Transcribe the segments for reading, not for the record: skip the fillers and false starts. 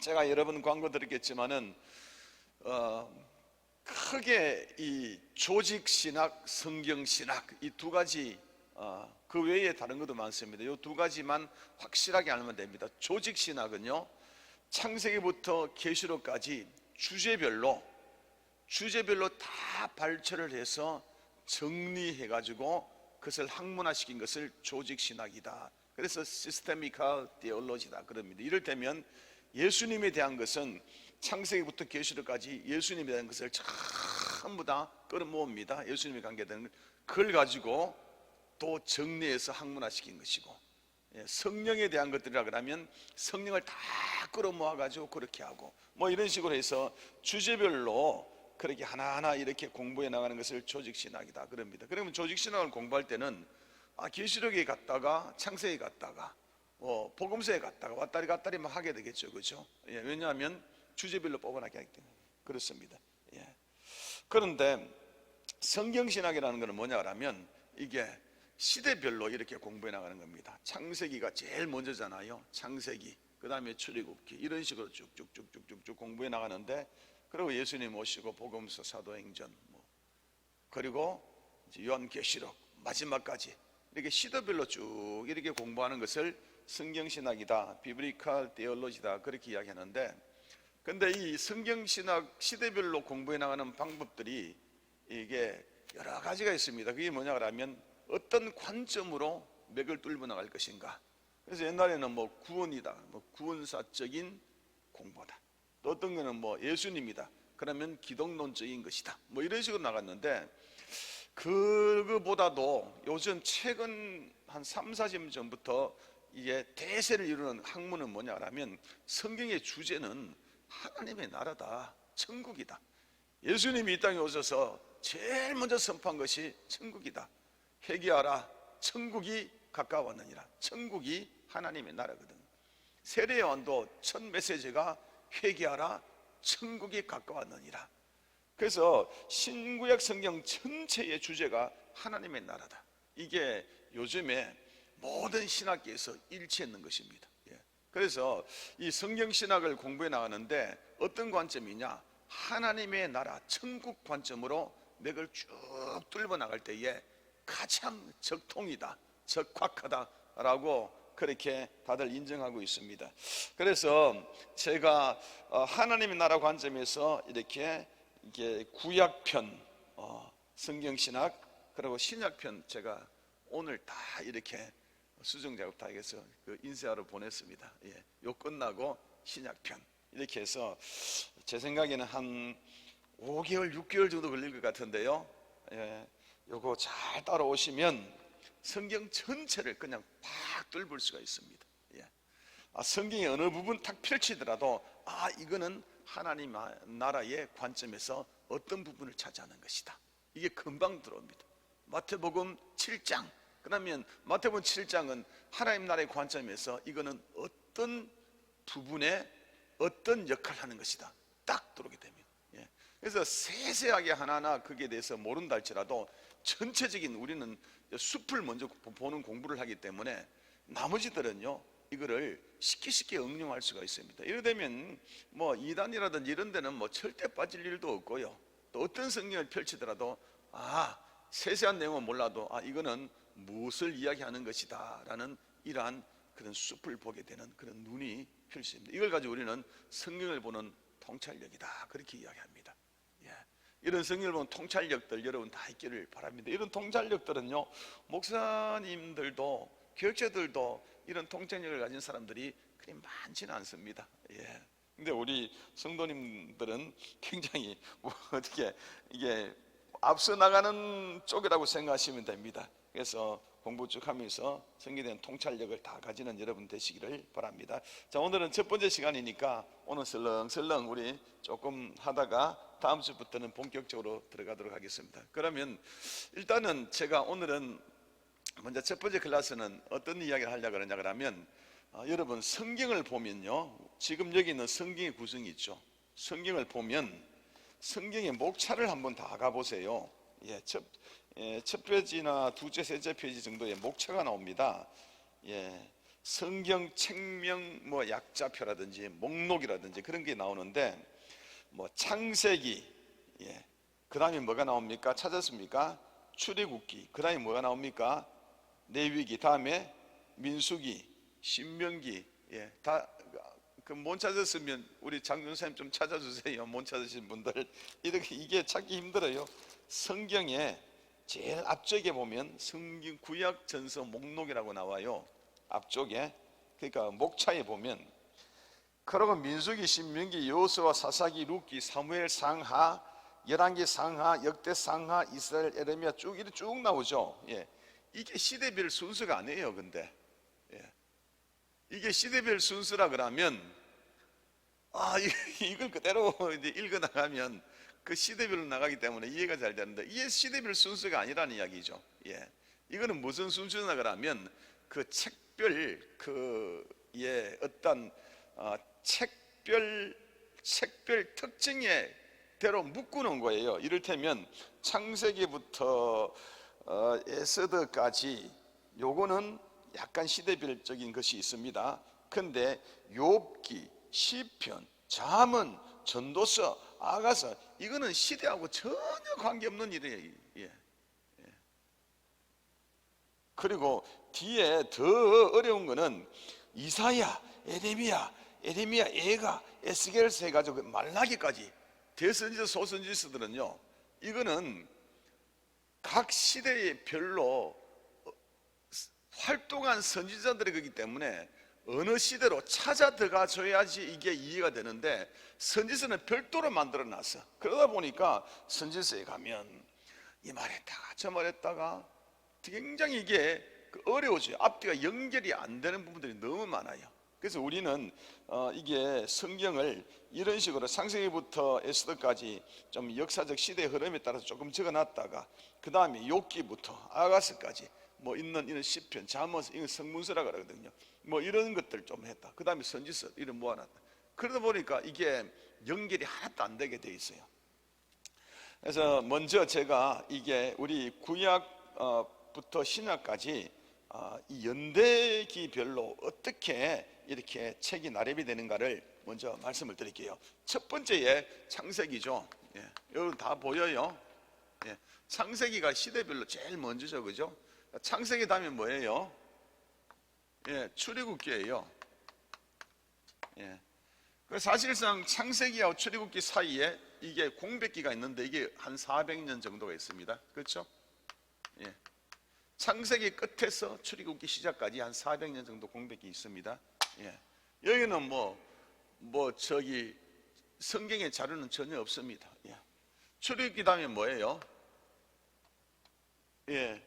제가 여러 번 광고 드렸겠지만은 크게 이 조직신학, 성경신학 이 두 가지, 그 외에 다른 것도 많습니다. 이 두 가지만 확실하게 알면 됩니다. 조직신학은요, 창세기부터 계시록까지 주제별로 다 발췌를 해서 정리해가지고 그것을 학문화시킨 것을 조직신학이다. 그래서 시스테미컬 디올로지다 그럽니다. 이를테면 예수님에 대한 것은 창세기부터 계시록까지 예수님에 대한 것을 전부 다 끌어모읍니다. 예수님에 관계되는 그걸 가지고 또 정리해서 학문화시킨 것이고, 성령에 대한 것들이라 그러면 성령을 다 끌어모아 가지고 그렇게 하고, 뭐 이런 식으로 해서 주제별로 그렇게 하나하나 이렇게 공부해 나가는 것을 조직신학이다 그럽니다. 그러면 조직신학을 공부할 때는 계시록에 갔다가 창세기에 갔다가 복음서에 갔다가 왔다리 갔다리 막 하게 되겠죠, 그렇죠? 왜냐하면 주제별로 뽑아나게 하기 때문에 그렇습니다. 그런데 성경신학이라는 것은 뭐냐면 이게 시대별로 이렇게 공부해 나가는 겁니다. 창세기가 제일 먼저잖아요. 창세기, 그 다음에 출애굽기, 이런 식으로 쭉쭉쭉쭉쭉 공부해 나가는데, 그리고 예수님 오시고 복음서, 사도행전, 그리고 요한계시록 마지막까지 이렇게 시대별로 쭉 이렇게 공부하는 것을 성경신학이다, 비브리컬 테올로지다 그렇게 이야기하는데, 근데 이 성경신학 시대별로 공부해 나가는 방법들이 이게 여러 가지가 있습니다. 그게 뭐냐 그러면 어떤 관점으로 맥을 뚫고 나갈 것인가. 그래서 옛날에는 구원이다, 구원사적인 공부다. 또 어떤 거는 예수님이다, 그러면 기독론적인 것이다, 이런 식으로 나갔는데, 그거보다도 요즘 최근 한 3, 4년 전부터 이게 대세를 이루는 학문은 뭐냐 하면 성경의 주제는 하나님의 나라다, 천국이다. 예수님이 이 땅에 오셔서 제일 먼저 선포한 것이 천국이다. 회개하라, 천국이 가까웠느니라. 천국이 하나님의 나라거든. 세례 요한도 첫 메시지가 회개하라, 천국이 가까웠느니라. 그래서 신구약 성경 전체의 주제가 하나님의 나라다. 이게 요즘에 모든 신학계에서 일치했는 것입니다. 그래서 이 성경신학을 공부해 나가는데 어떤 관점이냐, 하나님의 나라, 천국 관점으로 맥을 쭉 뚫어 나갈 때에 가장 적통이다, 적확하다라고 그렇게 다들 인정하고 있습니다. 그래서 제가 하나님의 나라 관점에서 이렇게 구약편, 성경신학, 그리고 신약편 제가 오늘 다 이렇게 수정 작업 다 해서 인쇄하러 보냈습니다. 요 끝나고 신약편 이렇게 해서 제 생각에는 한 5개월, 6개월 정도 걸릴 것 같은데요. 요거 잘 따라오시면 성경 전체를 그냥 팍 뚫을 수가 있습니다. 성경의 어느 부분 탁 펼치더라도 이거는 하나님 나라의 관점에서 어떤 부분을 차지하는 것이다, 이게 금방 들어옵니다. 마태복음 7장, 그러면 마태복음 7장은 하나님 나라의 관점에서 이거는 어떤 부분에 어떤 역할을 하는 것이다, 딱 들어오게 됩니다. 그래서 세세하게 하나하나 거기에 대해서 모른다 할지라도 전체적인 우리는 숲을 먼저 보는 공부를 하기 때문에 나머지들은요 이거를 쉽게 응용할 수가 있습니다. 이래 되면 이단이라든지 이런 데는 절대 빠질 일도 없고요, 또 어떤 성경을 펼치더라도 세세한 내용은 몰라도 이거는 무엇을 이야기하는 것이다 라는 이러한 그런 숲을 보게 되는 그런 눈이 필 수 있습니다. 이걸 가지고 우리는 성경을 보는 통찰력이다 그렇게 이야기합니다. 이런 성경을 보는 통찰력들 여러분 다 있기를 바랍니다. 이런 통찰력들은요 목사님들도 교육자들도 이런 통찰력을 가진 사람들이 그리 많지는 않습니다. 근데 우리 성도님들은 굉장히 어떻게 이게 앞서 나가는 쪽이라고 생각하시면 됩니다. 그래서 공부 쭉 하면서 성경에 대한 통찰력을 다 가지는 여러분 되시기를 바랍니다. 자, 오늘은 첫 번째 시간이니까 오늘 설렁설렁 우리 조금 하다가 다음 주부터는 본격적으로 들어가도록 하겠습니다. 그러면 일단은 제가 오늘은 먼저 첫 번째 클래스는 어떤 이야기를 하려고 그러냐 그러면 여러분 성경을 보면요, 지금 여기 있는 성경의 구성이 있죠. 성경을 보면 성경의 목차를 한번 다 가보세요. 첫 페이지나 두째, 셋째 페이지 정도의 목차가 나옵니다. 성경 책명 뭐 약자표라든지 목록이라든지 그런 게 나오는데, 뭐 창세기, 예, 그 다음에 뭐가 나옵니까? 찾았습니까? 출애굽기. 그 다음에 뭐가 나옵니까? 레위기. 다음에 민수기, 신명기. 예, 다 그 못 찾았으면 우리 장준사님 좀 찾아주세요. 못 찾으신 분들. 이렇게 이게 찾기 힘들어요. 성경에 제일 앞쪽에 보면 성경 구약 전서 목록이라고 나와요. 앞쪽에. 그러니까 목차에 보면, 그러고 민수기, 신명기, 여호수아, 사사기, 룻기, 사무엘 상하, 열왕기 상하, 역대 상하, 이스라엘, 에레미야 쭉 이렇게 쭉 나오죠. 예. 이게 시대별 순서가 아니에요. 근데 이게 시대별 순서라 그러면, 이걸 그대로 이제 읽어 나가면 그 시대별로 나가기 때문에 이해가 잘 되는데, 이게 시대별 순서가 아니라는 이야기죠. 예. 이거는 무슨 순서나 그러면 그 책별 어떤 책별 특징에 대로 묶어놓은 거예요. 이를테면 창세기부터 에스더까지 요거는 약간 시대별적인 것이 있습니다. 근데 욥기, 시편, 잠언, 전도서, 아가서, 이거는 시대하고 전혀 관계없는 일이에요. 예. 그리고 뒤에 더 어려운 거는 이사야, 에레미야, 예가, 에스겔서 해가지고 말라기까지 대선지서, 소선지서들은요, 이거는 각 시대의 별로 활동한 선지자들이 거기 때문에 어느 시대로 찾아 들어가 줘야지 이게 이해가 되는데, 선지서는 별도로 만들어 놨어. 그러다 보니까 선지서에 가면 이 말했다가 저 말했다가 굉장히 이게 어려워져요. 앞뒤가 연결이 안 되는 부분들이 너무 많아요. 그래서 우리는 이게 성경을 이런 식으로 창세기부터 에스더까지 좀 역사적 시대의 흐름에 따라서 조금 적어놨다가, 그 다음에 욥기부터 아가서까지 뭐 있는 이런 시편, 잠언, 이건 성문서라 그러거든요. 뭐 이런 것들 좀 했다. 그 다음에 선지서 이런 모아놨다. 그러다 보니까 이게 연결이 하나도 안 되게 돼 있어요. 그래서 먼저 제가 이게 우리 구약부터 신약까지 이 연대기별로 어떻게 이렇게 책이 나열이 되는가를 먼저 말씀을 드릴게요. 첫 번째에 창세기죠. 예, 여러분 다 보여요. 예, 창세기가 시대별로 제일 먼저죠, 그죠? 창세기 다음에 뭐예요? 예, 출애굽기예요. 예. 사실상 창세기하고 출애굽기 사이에 이게 공백기가 있는데, 이게 한 400년 정도가 있습니다. 그렇죠? 예. 창세기 끝에서 출애굽기 시작까지 한 400년 정도 공백기 있습니다. 예. 여기는 저기 성경의 자료는 전혀 없습니다. 예. 출애굽기 다음에 뭐예요? 예.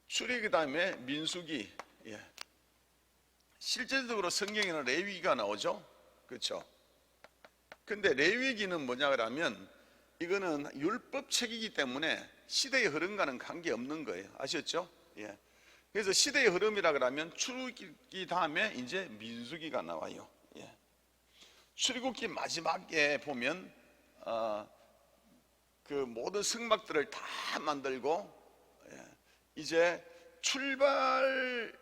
출애굽기 다음에 민수기. 예. 실제적으로 성경에는 레위기가 나오죠. 그렇죠? 근데 레위기는 뭐냐 그러면, 이거는 율법책이기 때문에 시대의 흐름과는 관계없는 거예요. 아셨죠? 예. 그래서 시대의 흐름이라 그러면 출애굽기 다음에 이제 민수기가 나와요. 예. 출애굽기 마지막에 보면 그 모든 성막들을 다 만들고, 이제 출발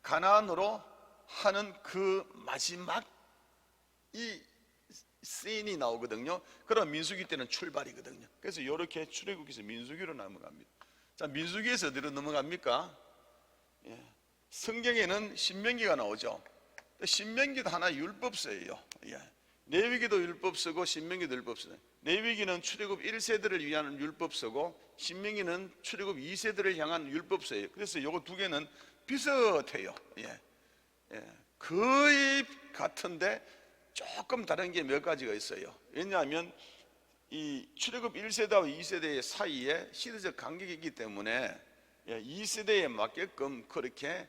가나안으로 하는 그 마지막 이 씬이 나오거든요. 그럼 민수기 때는 출발이거든요. 그래서 이렇게 출애굽기에서 민수기로 넘어갑니다. 자, 민수기에서 어디로 넘어갑니까? 예. 성경에는 신명기가 나오죠. 신명기도 하나 율법서예요. 예. 레위기도 율법서고 신명기도 율법서예요. 레위기는 출애굽 1세대를 위한 율법서고, 신명기는 출애굽 2세대를 향한 율법서예요. 그래서 요거 두 개는 비슷해요. 예. 예. 거의 같은데 조금 다른 게 몇 가지가 있어요. 왜냐하면 이 출애굽 1세대와 2세대 사이에 시대적 간격이 있기 때문에 2세대에 맞게끔 그렇게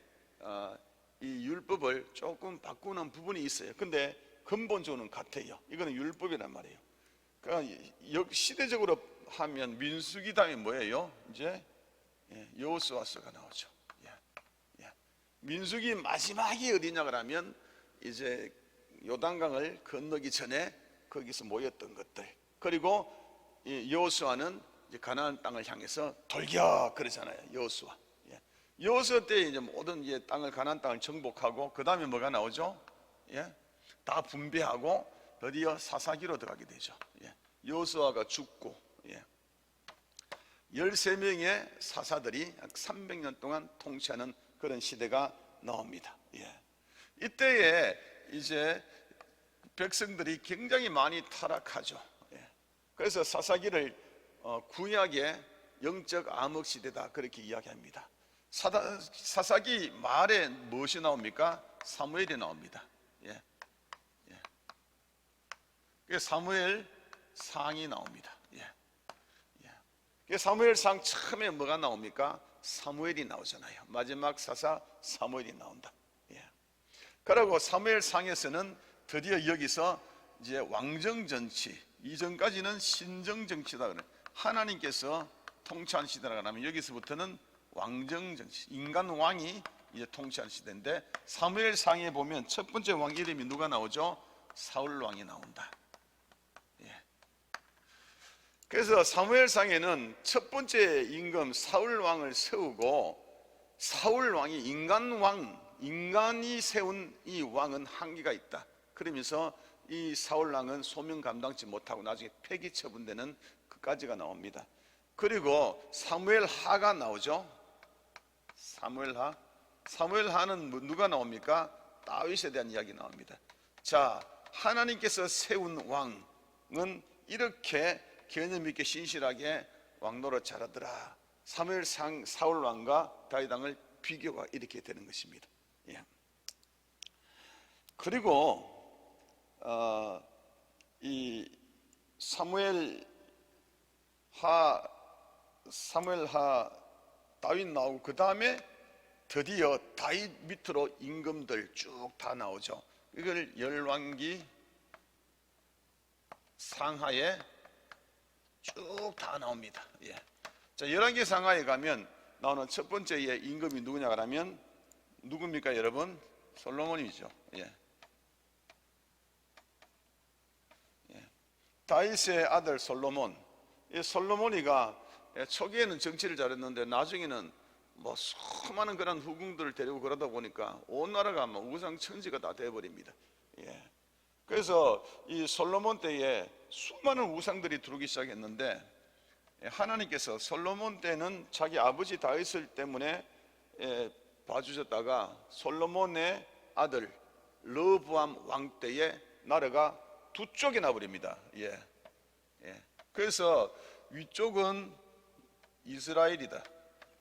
이 율법을 조금 바꾸는 부분이 있어요. 근데 근본적으로는 같아요. 이거는 율법이란 말이에요. 그러니까 시대적으로 하면 민수기 다음에 뭐예요? 이제 여호수아서가 나오죠. 민수기 마지막이 어디냐 그러면 이제 요단강을 건너기 전에 거기서 모였던 것들, 그리고 여호수아는 이제 가나안 땅을 향해서 돌격 그러잖아요. 여호수아. 여호수아 때 이제 모든 이제 가나안 땅을 정복하고 그 다음에 뭐가 나오죠? 예, 다 분배하고 드디어 사사기로 들어가게 되죠. 예, 여호수아가 죽고 13명의 사사들이 약 300년 동안 통치하는 그런 시대가 나옵니다. 이때에 이제 백성들이 굉장히 많이 타락하죠. 그래서 사사기를 구약의 영적 암흑 시대다 그렇게 이야기합니다. 사사기 말에 무엇이 나옵니까? 사무엘이 나옵니다. 사무엘 상이 나옵니다. 사무엘 상 처음에 뭐가 나옵니까? 사무엘이 나오잖아요. 마지막 사사 사무엘이 나온다. 그리고 사무엘 상에서는 드디어 여기서 이제 왕정 정치, 이전까지는 신정 정치다 그래. 하나님께서 통치하는 시대라고 하면 여기서부터는 왕정 정치, 인간 왕이 이제 통치하는 시대인데, 사무엘 상에 보면 첫 번째 왕 이름이 누가 나오죠? 사울 왕이 나온다. 그래서 사무엘 상에는 첫 번째 임금 사울 왕을 세우고, 사울 왕이 인간 왕, 인간이 세운 이 왕은 한계가 있다. 그러면서 이 사울 왕은 소명 감당치 못하고 나중에 폐기 처분되는 그까지가 나옵니다. 그리고 사무엘 하가 나오죠. 사무엘 하. 사무엘 하는 누가 나옵니까? 다윗에 대한 이야기 나옵니다. 자, 하나님께서 세운 왕은 이렇게 개념 있게 신실하게 왕노릇 잘하더라. 사무엘 사울 왕과 다윗 왕을 비교가 이렇게 되는 것입니다. 그리고 이 사무엘 하 다윗 나오고 그 다음에 드디어 다윗 밑으로 임금들 쭉 다 나오죠. 이걸 열왕기 상하에 쭉 다 나옵니다. 자, 열왕기 상하에 가면 나오는 첫 번째 임금이 누구냐 하면 누굽니까 여러분? 솔로몬이죠. 다윗의 아들 솔로몬. 이 솔로몬이가 초기에는 정치를 잘했는데 나중에는 뭐 수많은 그런 후궁들을 데리고 그러다 보니까 온 나라가 뭐 우상천지가 다 돼버립니다. 그래서 이 솔로몬 때에 수많은 우상들이 들어오기 시작했는데, 하나님께서 솔로몬 때는 자기 아버지 다윗을 때문에 봐주셨다가 솔로몬의 아들 르브암 왕 때에 나라가 두 쪽이 나버립니다. 그래서 위쪽은 이스라엘이다.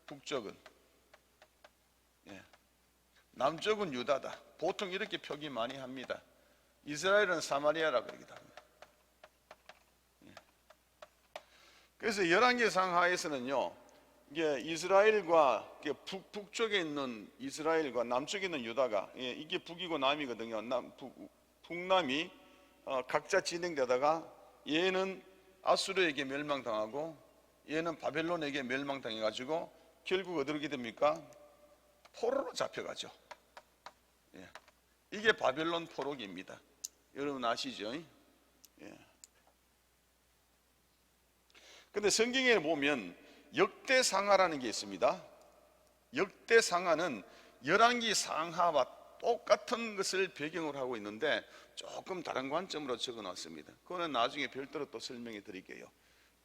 북쪽은 남쪽은 유다다. 보통 이렇게 표기 많이 합니다. 이스라엘은 사마리아라 그러기도 합니다. 그래서 열왕기상 하에서는요, 이게 이스라엘과 북쪽에 있는 이스라엘과 남쪽에 있는 유다가, 이게 북이고 남이거든요. 북남이 각자 진행되다가 얘는 아수르에게 멸망당하고 얘는 바벨론에게 멸망당해가지고 결국 어디로 됩니까? 포로로 잡혀가죠. 이게 바벨론 포로기입니다. 여러분 아시죠? 근데 성경에 보면 역대상하라는 게 있습니다. 역대상하는 열왕기 상하와 똑같은 것을 배경으로 하고 있는데 조금 다른 관점으로 적어놨습니다. 그거는 나중에 별도로 또 설명해 드릴게요.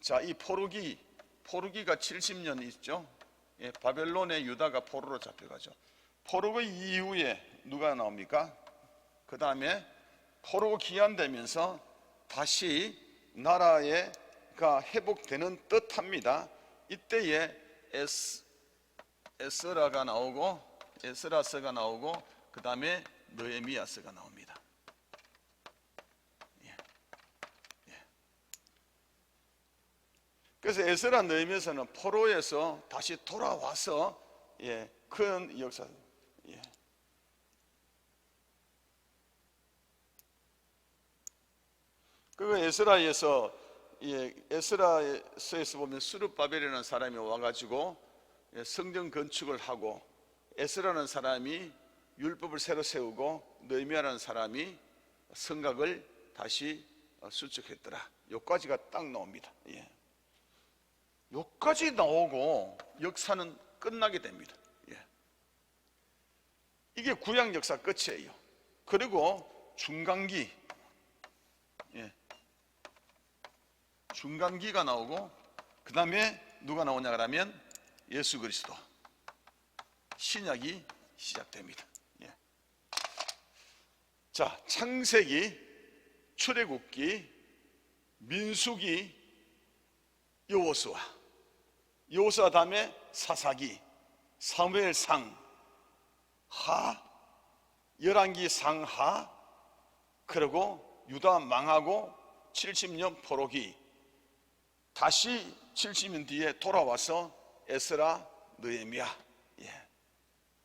자, 이 포로기가 70년 있죠. 바벨론의 유다가 포로로 잡혀가죠. 포로기 이후에 누가 나옵니까? 그 다음에 포로 기한되면서 다시 나라가 회복되는 듯합니다. 이때에 에스라가 나오고, 에스라서가 나오고, 그 다음에 느헤미야서가 나옵니다. 그래서 에스라 느헤미야서는 포로에서 다시 돌아와서 큰 역사. 그 에스라에서 보면 스룹바벨이라는 사람이 와가지고 성전 건축을 하고, 에스라는 사람이 율법을 새로 세우고, 느헤미야라는 사람이 성곽을 다시 수축했더라. 요까지가 딱 나옵니다. 요까지 나오고 역사는 끝나게 됩니다. 이게 구약 역사 끝이에요. 그리고 중간기, 중간기가 나오고 그 다음에 누가 나오냐 그러면 예수 그리스도, 신약이 시작됩니다. 자, 창세기, 출애굽기, 민수기, 여호수아 다음에 사사기, 사무엘상, 하, 열왕기 상하, 그리고 유다 망하고 70년 포로기, 다시 70년 뒤에 돌아와서 에스라, 느헤미야,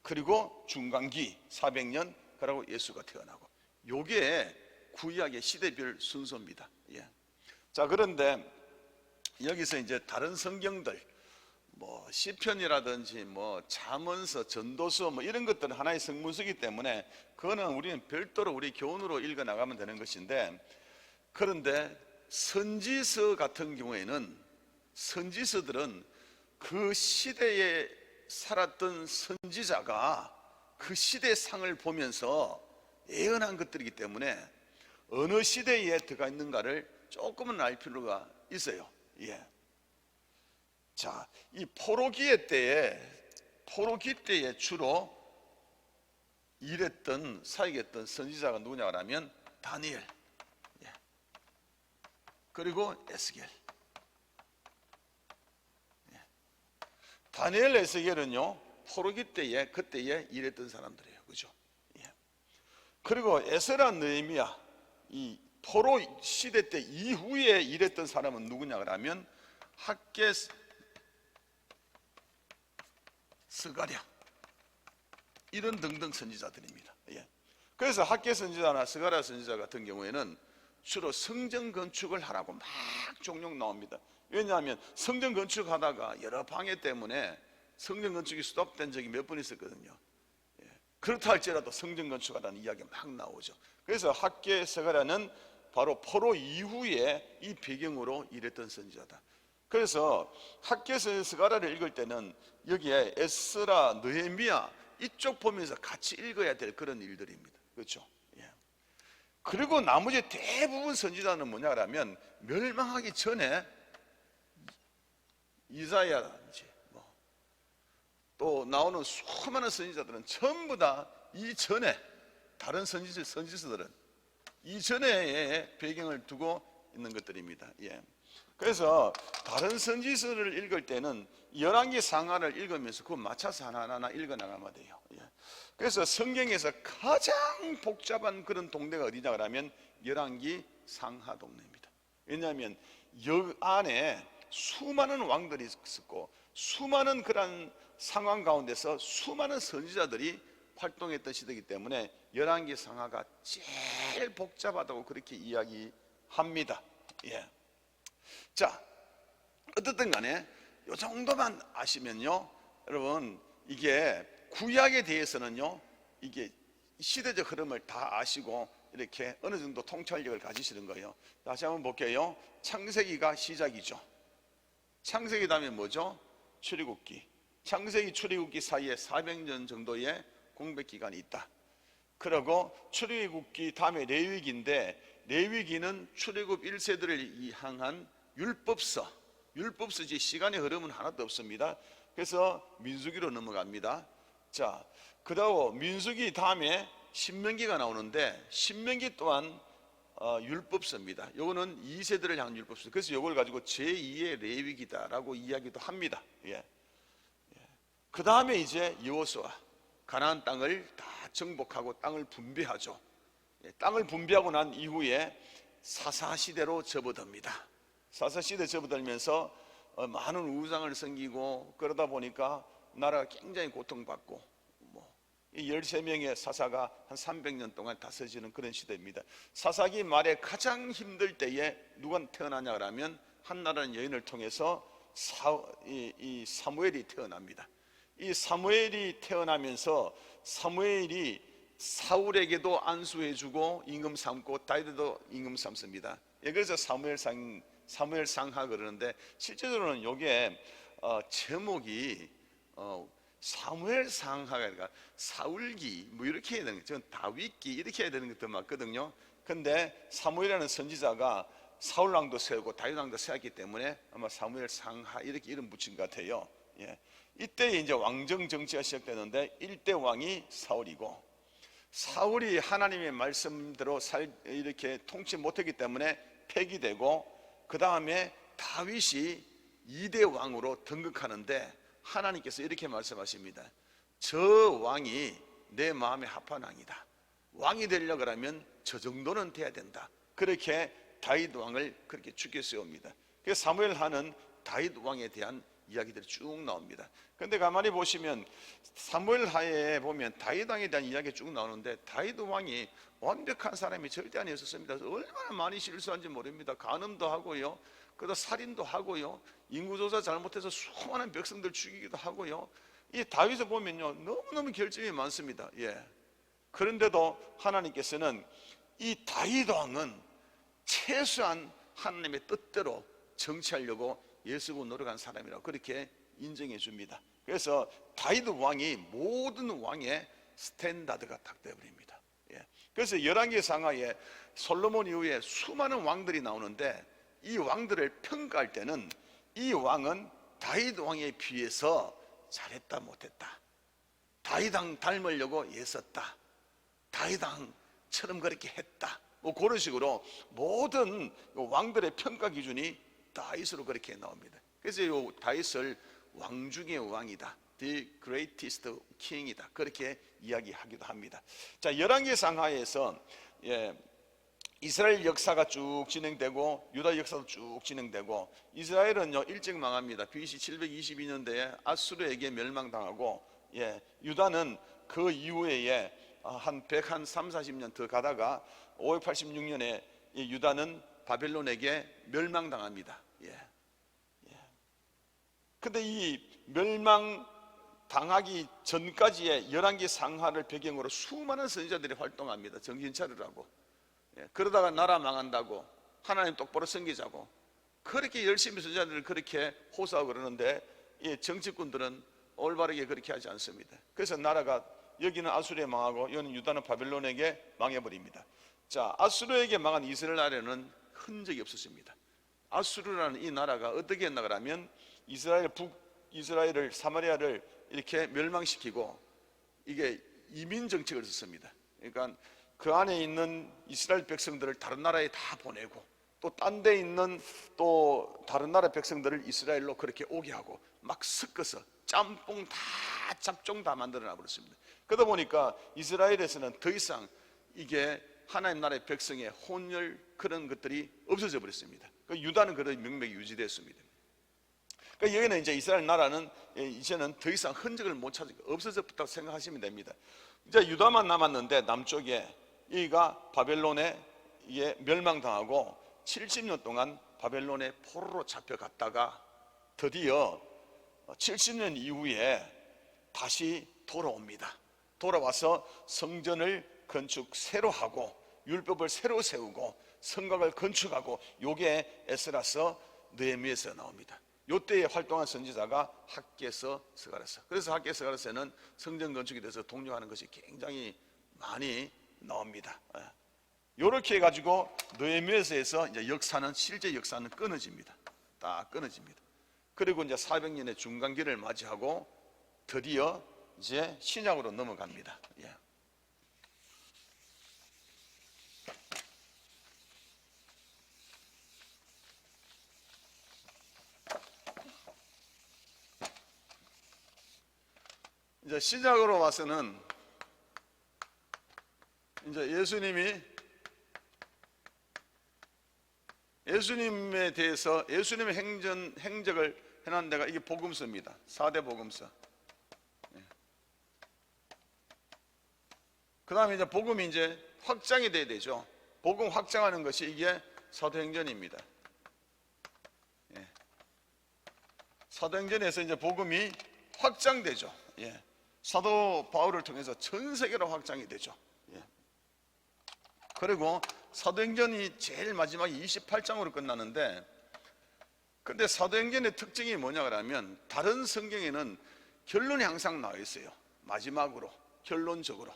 그리고 중간기 400년, 그리고 예수가 태어나고, 요게 구약의 시대별 순서입니다. 자, 그런데 여기서 이제 다른 성경들, 뭐 시편이라든지 뭐 잠언서, 전도서 뭐 이런 것들은 하나의 성문서이기 때문에 그거는 우리는 별도로 우리 교훈으로 읽어 나가면 되는 것인데, 그런데 선지서 같은 경우에는 선지서들은 그 시대에 살았던 선지자가 그 시대의 상을 보면서 예언한 것들이기 때문에 어느 시대에 들어가 있는가를 조금은 알 필요가 있어요. 자, 이 포로기 때에 주로 일했던, 사역했던 선지자가 누구냐 하면 다니엘, 그리고 에스겔. 다니엘, 에스겔은요 포로기 때에 그때에 일했던 사람들이에요. 그죠? 그리고 에스라, 느헤미야, 이 포로 시대 때 이후에 일했던 사람은 누구냐 그러면 학개, 스가랴, 이런 등등 선지자들입니다. 그래서 학개 선지자나 스가랴 선지자 같은 경우에는 주로 성전 건축을 하라고 막 종종 나옵니다. 왜냐하면 성전 건축하다가 여러 방해 때문에 성전 건축이 스톱된 적이 몇 번 있었거든요. 그렇다 할지라도 성전 건축하라는 이야기가 막 나오죠. 그래서 학개, 스가랴는 바로 포로 이후에 이 배경으로 일했던 선지자다. 그래서 학개, 스가랴를 읽을 때는 여기에 에스라, 느헤미야 이쪽 보면서 같이 읽어야 될 그런 일들입니다. 그렇죠? 그리고 나머지 대부분 선지자는 뭐냐 하면 멸망하기 전에 이사야라든지 또 나오는 수많은 선지자들은 전부 다 이전에, 다른 선지서들은 이전에 배경을 두고 있는 것들입니다. 그래서 다른 선지서를 읽을 때는 열왕기 상하를 읽으면서 그거 맞춰서 하나하나 읽어 나가면 돼요. 그래서 성경에서 가장 복잡한 그런 동네가 어디냐 그러면 열왕기 상하 동네입니다. 왜냐하면 여 안에 수많은 왕들이 있었고 수많은 그런 상황 가운데서 수많은 선지자들이 활동했던 시대이기 때문에 열왕기 상하가 제일 복잡하다고 그렇게 이야기합니다. 자, 어떻든 간에 이 정도만 아시면요, 여러분 이게 구약에 대해서는요, 이게 시대적 흐름을 다 아시고 이렇게 어느 정도 통찰력을 가지시는 거예요. 다시 한번 볼게요. 창세기가 시작이죠. 창세기 다음에 뭐죠? 출애굽기. 창세기, 출애굽기 사이에 400년 정도의 공백 기간이 있다. 그리고 출애굽기 다음에 레위기인데, 레위기는 출애굽 1세들을 향한 율법서지 시간의 흐름은 하나도 없습니다. 그래서 민수기로 넘어갑니다. 자, 그다음 민수기 다음에 신명기가 나오는데, 신명기 또한 율법서입니다. 요거는 2세들을 향한 율법서. 그래서 요걸 가지고 제2의 레위기다라고 이야기도 합니다. 그 다음에 이제 여호수아, 가나안 땅을 다 정복하고 땅을 분배하죠. 땅을 분배하고 난 이후에 사사시대로 접어듭니다. 사사시대 접어들면서 많은 우상을 섬기고 그러다 보니까 나라가 굉장히 고통받고, 13명의 사사가 한 300년 동안 다스리는 그런 시대입니다. 사사기 말에 가장 힘들 때에 누가 태어나냐 그러면 한나라는 여인을 통해서 이 사무엘이 태어납니다. 이 사무엘이 태어나면서 사무엘이 사울에게도 안수해주고 임금 삼고 다윗에도 임금 삼습니다. 그래서 사무엘상하 그러는데, 실제로는 이게 제목이 사무엘상하가 아니라 사울기 뭐 이렇게 해야 되는 거죠. 저는 다윗기 이렇게 해야 되는 것도 맞거든요. 근데 사무엘이라는 선지자가 사울왕도 세우고 다윗왕도 세웠기 때문에 아마 사무엘상하 이렇게 이름 붙인 것 같아요. 예. 이때 이제 왕정 정치가 시작되는데 1대 왕이 사울이고, 사울이 하나님의 말씀대로 이렇게 통치 못했기 때문에 폐기되고, 그 다음에 다윗이 2대 왕으로 등극하는데 하나님께서 이렇게 말씀하십니다. 저 왕이 내 마음에 합한 왕이다. 왕이 되려고 하면 저 정도는 돼야 된다. 그렇게 다윗 왕을 그렇게 죽여 세웁니다. 그래서 사무엘하는 다윗 왕에 대한 이야기들이 쭉 나옵니다. 그런데 가만히 보시면 사무엘하에 보면 다윗 왕에 대한 이야기가 쭉 나오는데, 다윗 왕이 완벽한 사람이 절대 아니었습니다. 얼마나 많이 실수한지 모릅니다. 간음도 하고요, 그러다 살인도 하고요, 인구조사 잘못해서 수많은 백성들 죽이기도 하고요. 이 다윗을 보면요, 너무너무 결점이 많습니다. 예. 그런데도 하나님께서는 이 다윗 왕은 최소한 하나님의 뜻대로 정치하려고 예수고 노력한 사람이라고 그렇게 인정해 줍니다. 그래서 다윗 왕이 모든 왕의 스탠다드가 딱 되어버립니다. 예. 그래서 열왕기 상하에 솔로몬 이후에 수많은 왕들이 나오는데, 이 왕들을 평가할 때는 이 왕은 다윗 왕에 비해서 잘했다 못했다, 다윗 왕 닮으려고 애썼다, 다윗 왕처럼 그렇게 했다, 뭐 그런 식으로 모든 왕들의 평가 기준이 다윗으로 그렇게 나옵니다. 그래서 이 다윗을 왕 중의 왕이다, The greatest king이다, 그렇게 이야기하기도 합니다. 자, 열왕기 상하에서 이스라엘 역사가 쭉 진행되고 유다 역사도 쭉 진행되고, 이스라엘은요 일찍 망합니다. BC 722년대에 아수르에게 멸망당하고, 유다는 그 이후에 한 130-40년 더 가다가 586년에 유다는 바벨론에게 멸망당합니다. 근데 이 멸망당하기 전까지의 열왕기 상하를 배경으로 수많은 선지자들이 활동합니다. 정신 차리라고. 그러다가 나라 망한다고, 하나님 똑바로 섬기자고, 그렇게 열심히 선지자들을 그렇게 호소하고 그러는데, 이 정치꾼들은 올바르게 그렇게 하지 않습니다. 그래서 나라가 여기는 아수르에 망하고 여기는 유다는 바벨론에게 망해버립니다. 자, 아수르에게 망한 이스라엘 나라에는 흔적이 없었습니다. 아수르라는 이 나라가 어떻게 했나 그러면 북이스라엘을, 사마리아를 이렇게 멸망시키고 이게 이민 정책을 썼습니다. 그러니까 그 안에 있는 이스라엘 백성들을 다른 나라에 다 보내고, 또 딴 데 있는 또 다른 나라 백성들을 이스라엘로 그렇게 오게 하고 막 섞어서 짬뽕 다 잡종 다 만들어 놔버렸습니다. 그러다 보니까 이스라엘에서는 더 이상 이게 하나님 나라의 백성의 혼혈 그런 것들이 없어져 버렸습니다. 유다는 그런 명맥이 유지됐습니다. 그러니까 여기는 이제 이스라엘 나라는 이제는 더 이상 흔적을 못 찾고 없어졌다고 생각하시면 됩니다. 이제 유다만 남았는데, 남쪽에 여기가 바벨론에 멸망당하고 70년 동안 바벨론의 포로로 잡혀갔다가 드디어 70년 이후에 다시 돌아옵니다. 돌아와서 성전을 건축 새로 하고 율법을 새로 세우고 성곽을 건축하고, 요게 에스라서 느헤미야에서 나옵니다. 요때에 활동한 선지자가 학개서 스가랴서. 그래서 학개서 스가랴서는 성전 건축에 대해서 독려하는 것이 굉장히 많이 나옵니다. 이렇게 해가지고 느헤미야에서 이제 역사는, 실제 역사는 끊어집니다. 딱 끊어집니다. 그리고 이제 400년의 중간기를 맞이하고 드디어 이제 신약으로 넘어갑니다. 이제 신약으로 와서는 이제 예수님에 대해서, 예수님의 행적을 해놓은 데가 이게 복음서입니다. 4대 복음서. 그 다음에 이제 복음이 이제 확장이 돼야 되죠. 복음 확장하는 것이 이게 사도행전입니다. 사도행전에서 이제 복음이 확장되죠. 사도 바울을 통해서 전 세계로 확장이 되죠. 그리고 사도행전이 제일 마지막 28장으로 끝나는데, 근데 사도행전의 특징이 뭐냐 그러면, 다른 성경에는 결론이 항상 나와 있어요. 마지막으로 결론적으로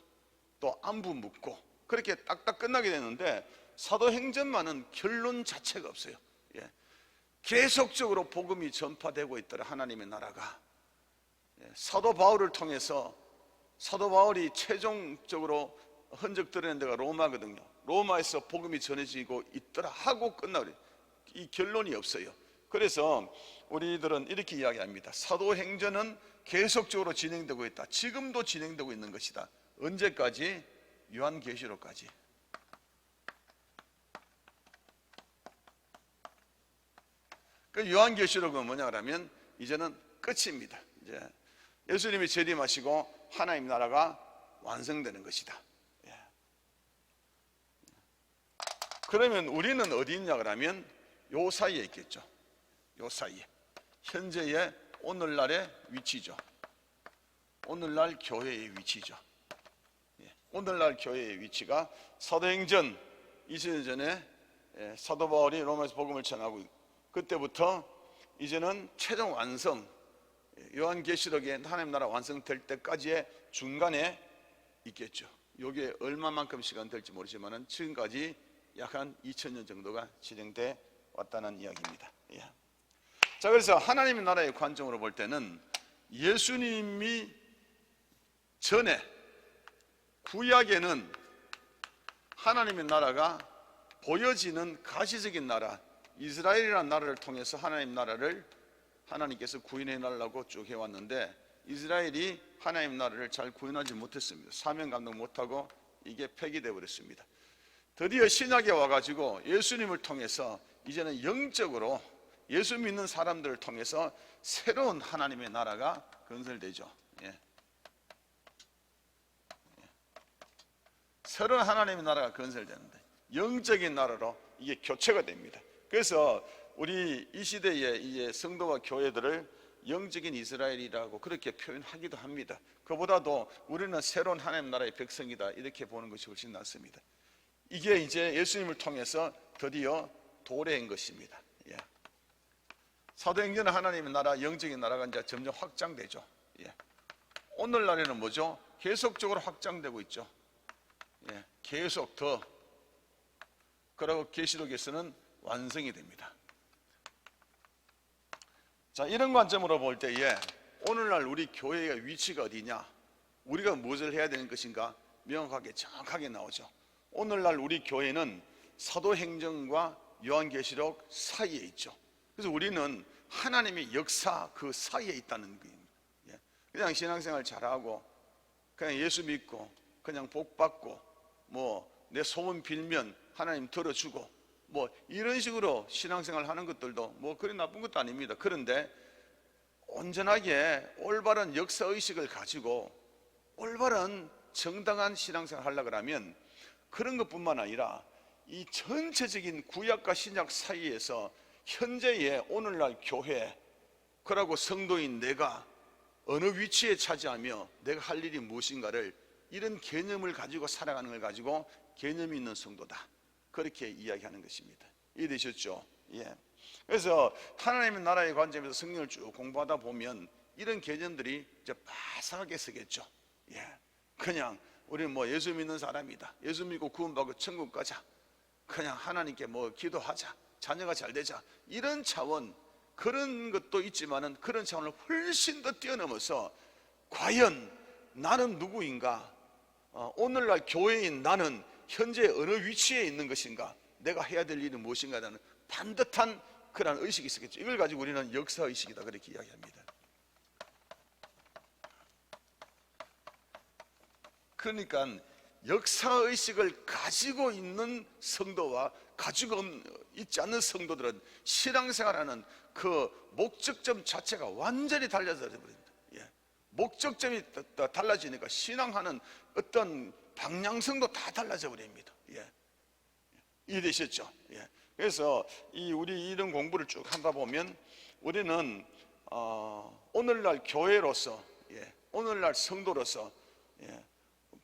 또 안부 묻고 그렇게 딱딱 끝나게 되는데, 사도행전만은 결론 자체가 없어요. 예. 계속적으로 복음이 전파되고 있더라. 하나님의 나라가. 예. 사도 바울을 통해서, 사도 바울이 최종적으로 흔적 드러낸 데가 로마거든요. 로마에서 복음이 전해지고 있더라 하고 끝나버려요. 이 결론이 없어요. 그래서 우리들은 이렇게 이야기합니다. 사도행전은 계속적으로 진행되고 있다. 지금도 진행되고 있는 것이다. 언제까지? 요한계시록까지. 그 요한계시록은 뭐냐 그러면 이제는 끝입니다. 이제 예수님이 재림하시고 하나님 나라가 완성되는 것이다. 예. 그러면 우리는 어디 있냐 그러면 요 사이에 있겠죠. 요 사이에. 현재의 오늘날의 위치죠. 오늘날 교회의 위치죠. 예. 오늘날 교회의 위치가 사도행전 20년 전에 사도 바울이 로마에서 복음을 전하고 그때부터 이제는 최종 완성, 요한계시록에 하나님 나라 완성될 때까지의 중간에 있겠죠. 이게 얼마만큼 시간 될지 모르지만 지금까지 약 한 2000년 정도가 진행돼 왔다는 이야기입니다. 예. 자, 그래서 하나님의 나라의 관점으로 볼 때는 예수님이 전에 구약에는 하나님의 나라가 보여지는 가시적인 나라, 이스라엘이라는 나라를 통해서 하나님 나라를 하나님께서 구현해 달라고 쭉 해왔는데, 이스라엘이 하나님 나라를 잘 구현하지 못했습니다. 사명 감당 못하고 이게 폐기되어 버렸습니다. 드디어 신약에 와가지고 예수님을 통해서 이제는 영적으로 예수 믿는 사람들을 통해서 새로운 하나님의 나라가 건설되죠. 예. 새로운 하나님의 나라가 건설되는데 영적인 나라로 이게 교체가 됩니다. 그래서 우리 이 시대의 이제 성도와 교회들을 영적인 이스라엘이라고 그렇게 표현하기도 합니다. 그보다도 우리는 새로운 하나님 나라의 백성이다 이렇게 보는 것이 훨씬 낫습니다. 이게 이제 예수님을 통해서 드디어 도래한 것입니다. 예. 사도행전은 하나님의 나라, 영적인 나라가 이제 점점 확장되죠. 예. 오늘날에는 뭐죠? 계속적으로 확장되고 있죠. 예. 계속 더. 그리고 계시록에서는 완성이 됩니다. 자, 이런 관점으로 볼 때에 오늘날 우리 교회의 위치가 어디냐, 우리가 무엇을 해야 되는 것인가 명확하게 정확하게 나오죠. 오늘날 우리 교회는 사도행전과 요한계시록 사이에 있죠. 그래서 우리는 하나님의 역사 그 사이에 있다는 거예요. 그냥 신앙생활 잘하고 그냥 예수 믿고 그냥 복 받고 뭐 내 소원 빌면 하나님 들어주고 뭐 이런 식으로 신앙생활 하는 것들도 뭐 그리 나쁜 것도 아닙니다. 그런데 온전하게 올바른 역사의식을 가지고 올바른 정당한 신앙생활을 하려고 하면 그런 것뿐만 아니라 이 전체적인 구약과 신약 사이에서 현재의 오늘날 교회, 그러고 성도인 내가 어느 위치에 차지하며 내가 할 일이 무엇인가를 이런 개념을 가지고 살아가는 걸 가지고 개념이 있는 성도다, 그렇게 이야기하는 것입니다. 이해되셨죠? 예. 그래서 하나님의 나라의 관점에서 성경을 쭉 공부하다 보면 이런 개념들이 이제 바삭하게 서겠죠. 예. 그냥 우리는 뭐 예수 믿는 사람이다, 예수 믿고 구원받고 천국 가자, 그냥 하나님께 뭐 기도하자, 자녀가 잘 되자, 이런 차원, 그런 것도 있지만은 그런 차원을 훨씬 더 뛰어넘어서 과연 나는 누구인가, 오늘날 교회인 나는 현재 어느 위치에 있는 것인가, 내가 해야 될 일은 무엇인가라는 반듯한 그런 의식이 있었겠죠. 이걸 가지고 우리는 역사의식이다 그렇게 이야기합니다. 그러니까 역사의식을 가지고 있는 성도와 가지고 있지 않는 성도들은 신앙생활하는 그 목적점 자체가 완전히 달라져 버립니다. 예. 목적점이 달라지니까 신앙하는 어떤 방향성도 다 달라져 버립니다. 예. 이해되셨죠? 예. 그래서 우리 이런 공부를 쭉 하다 보면 우리는 오늘날 교회로서, 예, 오늘날 성도로서, 예,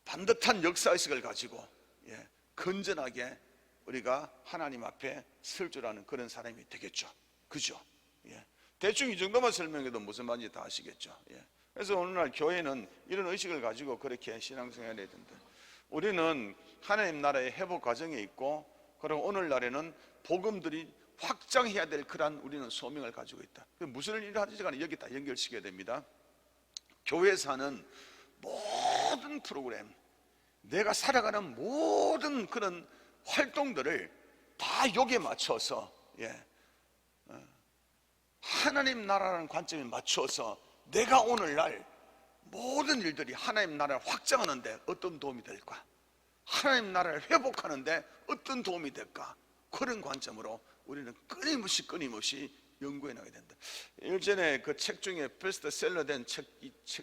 반듯한 역사의식을 가지고, 예, 건전하게 우리가 하나님 앞에 설 줄 아는 그런 사람이 되겠죠. 그죠? 예. 대충 이 정도만 설명해도 무슨 말인지 다 아시겠죠. 예. 그래서 오늘날 교회는 이런 의식을 가지고 그렇게 신앙생활을 해야 된다. 우리는 하나님 나라의 회복 과정에 있고, 그리고 오늘날에는 복음들이 확장해야 될 그런 우리는 소명을 가지고 있다. 무슨 일을 하든지 간에 여기 다 연결시켜야 됩니다. 교회에서 하는 모든 프로그램, 내가 살아가는 모든 그런 활동들을 다 여기에 맞춰서, 하나님 나라라는 관점에 맞춰서 내가 오늘날 모든 일들이 하나님 나라를 확장하는데 어떤 도움이 될까? 하나님 나라를 회복하는데 어떤 도움이 될까? 그런 관점으로 우리는 끊임없이 연구해 나가야 된다. 일전에 그 책 중에 베스트셀러 된 책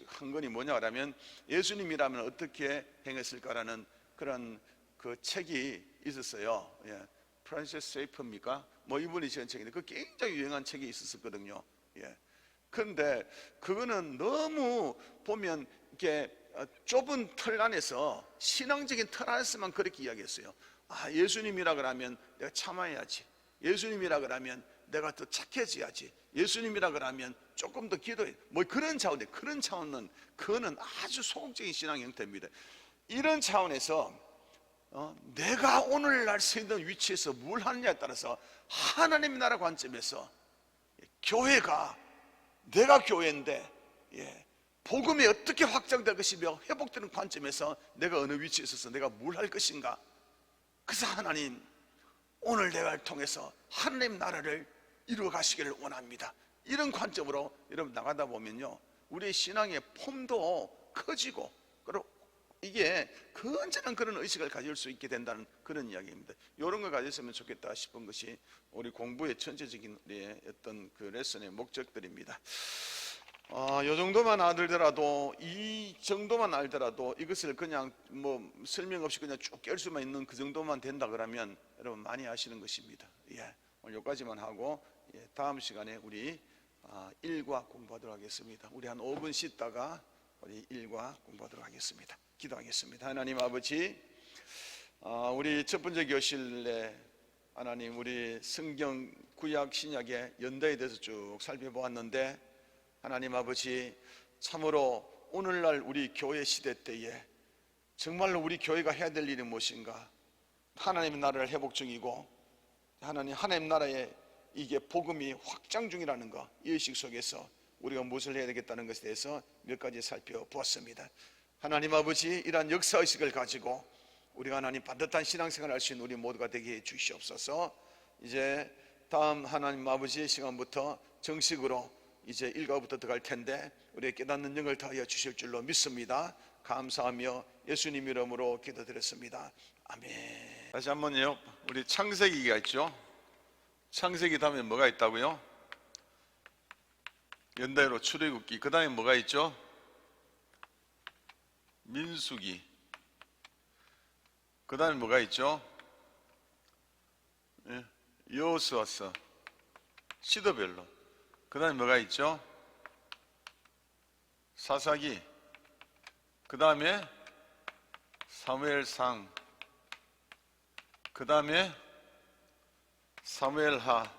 한 권이 뭐냐 하면 예수님이라면 어떻게 행했을까라는 그런 그 책이 있었어요. 프란시스 세이퍼입니까? 뭐 이분이 지은 책인데 그 굉장히 유행한 책이 있었거든요. 그런데 그거는 너무 보면 이렇게 좁은 틀 안에서, 신앙적인 틀 안에서만 그렇게 이야기했어요. 예수님이라 그러면 내가 참아야지, 예수님이라 그러면 내가 더 착해져야지, 예수님이라 그러면 조금 더 기도해, 뭐 그런 차원에, 그런 차원은 그거는 아주 소극적인 신앙 형태입니다. 이런 차원에서 내가 오늘날 서 있는 위치에서 뭘 하느냐에 따라서 하나님 나라 관점에서 교회가, 내가 교회인데 복음이 어떻게 확장될 것이며 회복되는 관점에서 내가 어느 위치에 있어서 내가 뭘 할 것인가. 그래서 하나님, 오늘 내가를 통해서 하나님 나라를 이루어 가시기를 원합니다. 이런 관점으로 여러분 나가다 보면요, 우리의 신앙의 폼도 커지고, 그리고 이게 건전한 그런 의식을 가질 수 있게 된다는 그런 이야기입니다. 이런 걸 가졌으면 좋겠다 싶은 것이 우리 공부의 전체적인 어떤 그 레슨의 목적들입니다. 이 정도만 알더라도, 이 정도만 알더라도 이것을 그냥 뭐 설명 없이 그냥 쭉 깰 수만 있는 그 정도만 된다 그러면 여러분 많이 아시는 것입니다. 오늘 여기까지만 하고 다음 시간에 우리 1과 공부하도록 하겠습니다. 우리 한 5분 쉬다가 우리 1과 공부하도록 하겠습니다. 기도하겠습니다. 하나님 아버지, 우리 첫 번째 교실에 하나님, 우리 성경 구약 신약의 연대에 대해서 쭉 살펴보았는데, 하나님 아버지, 참으로 오늘날 우리 교회 시대 때에 정말로 우리 교회가 해야 될 일이 무엇인가? 하나님의 나라를 회복 중이고, 하나님 나라에 이게 복음이 확장 중이라는 것, 이 의식 속에서 우리가 무엇을 해야 되겠다는 것에 대해서 몇 가지 살펴보았습니다. 하나님 아버지, 이러한 역사의식을 가지고 우리가 하나님 반듯한 신앙생활을 할 수 있는 우리 모두가 되게 해 주시옵소서. 이제 다음 하나님 아버지 시간부터 정식으로 이제 일과부터 들어갈 텐데 우리의 깨닫는 영을 다하여 주실 줄로 믿습니다. 감사하며 예수님 이름으로 기도드렸습니다. 아멘. 다시 한번요, 우리 창세기가 있죠. 창세기 다음에 뭐가 있다고요? 연대로 출애굽기. 그 다음에 뭐가 있죠? 민수기. 그 다음에 뭐가 있죠? 여호수아서, 시더별로. 그 다음에 뭐가 있죠? 사사기. 그 다음에 사무엘상. 그 다음에 사무엘하.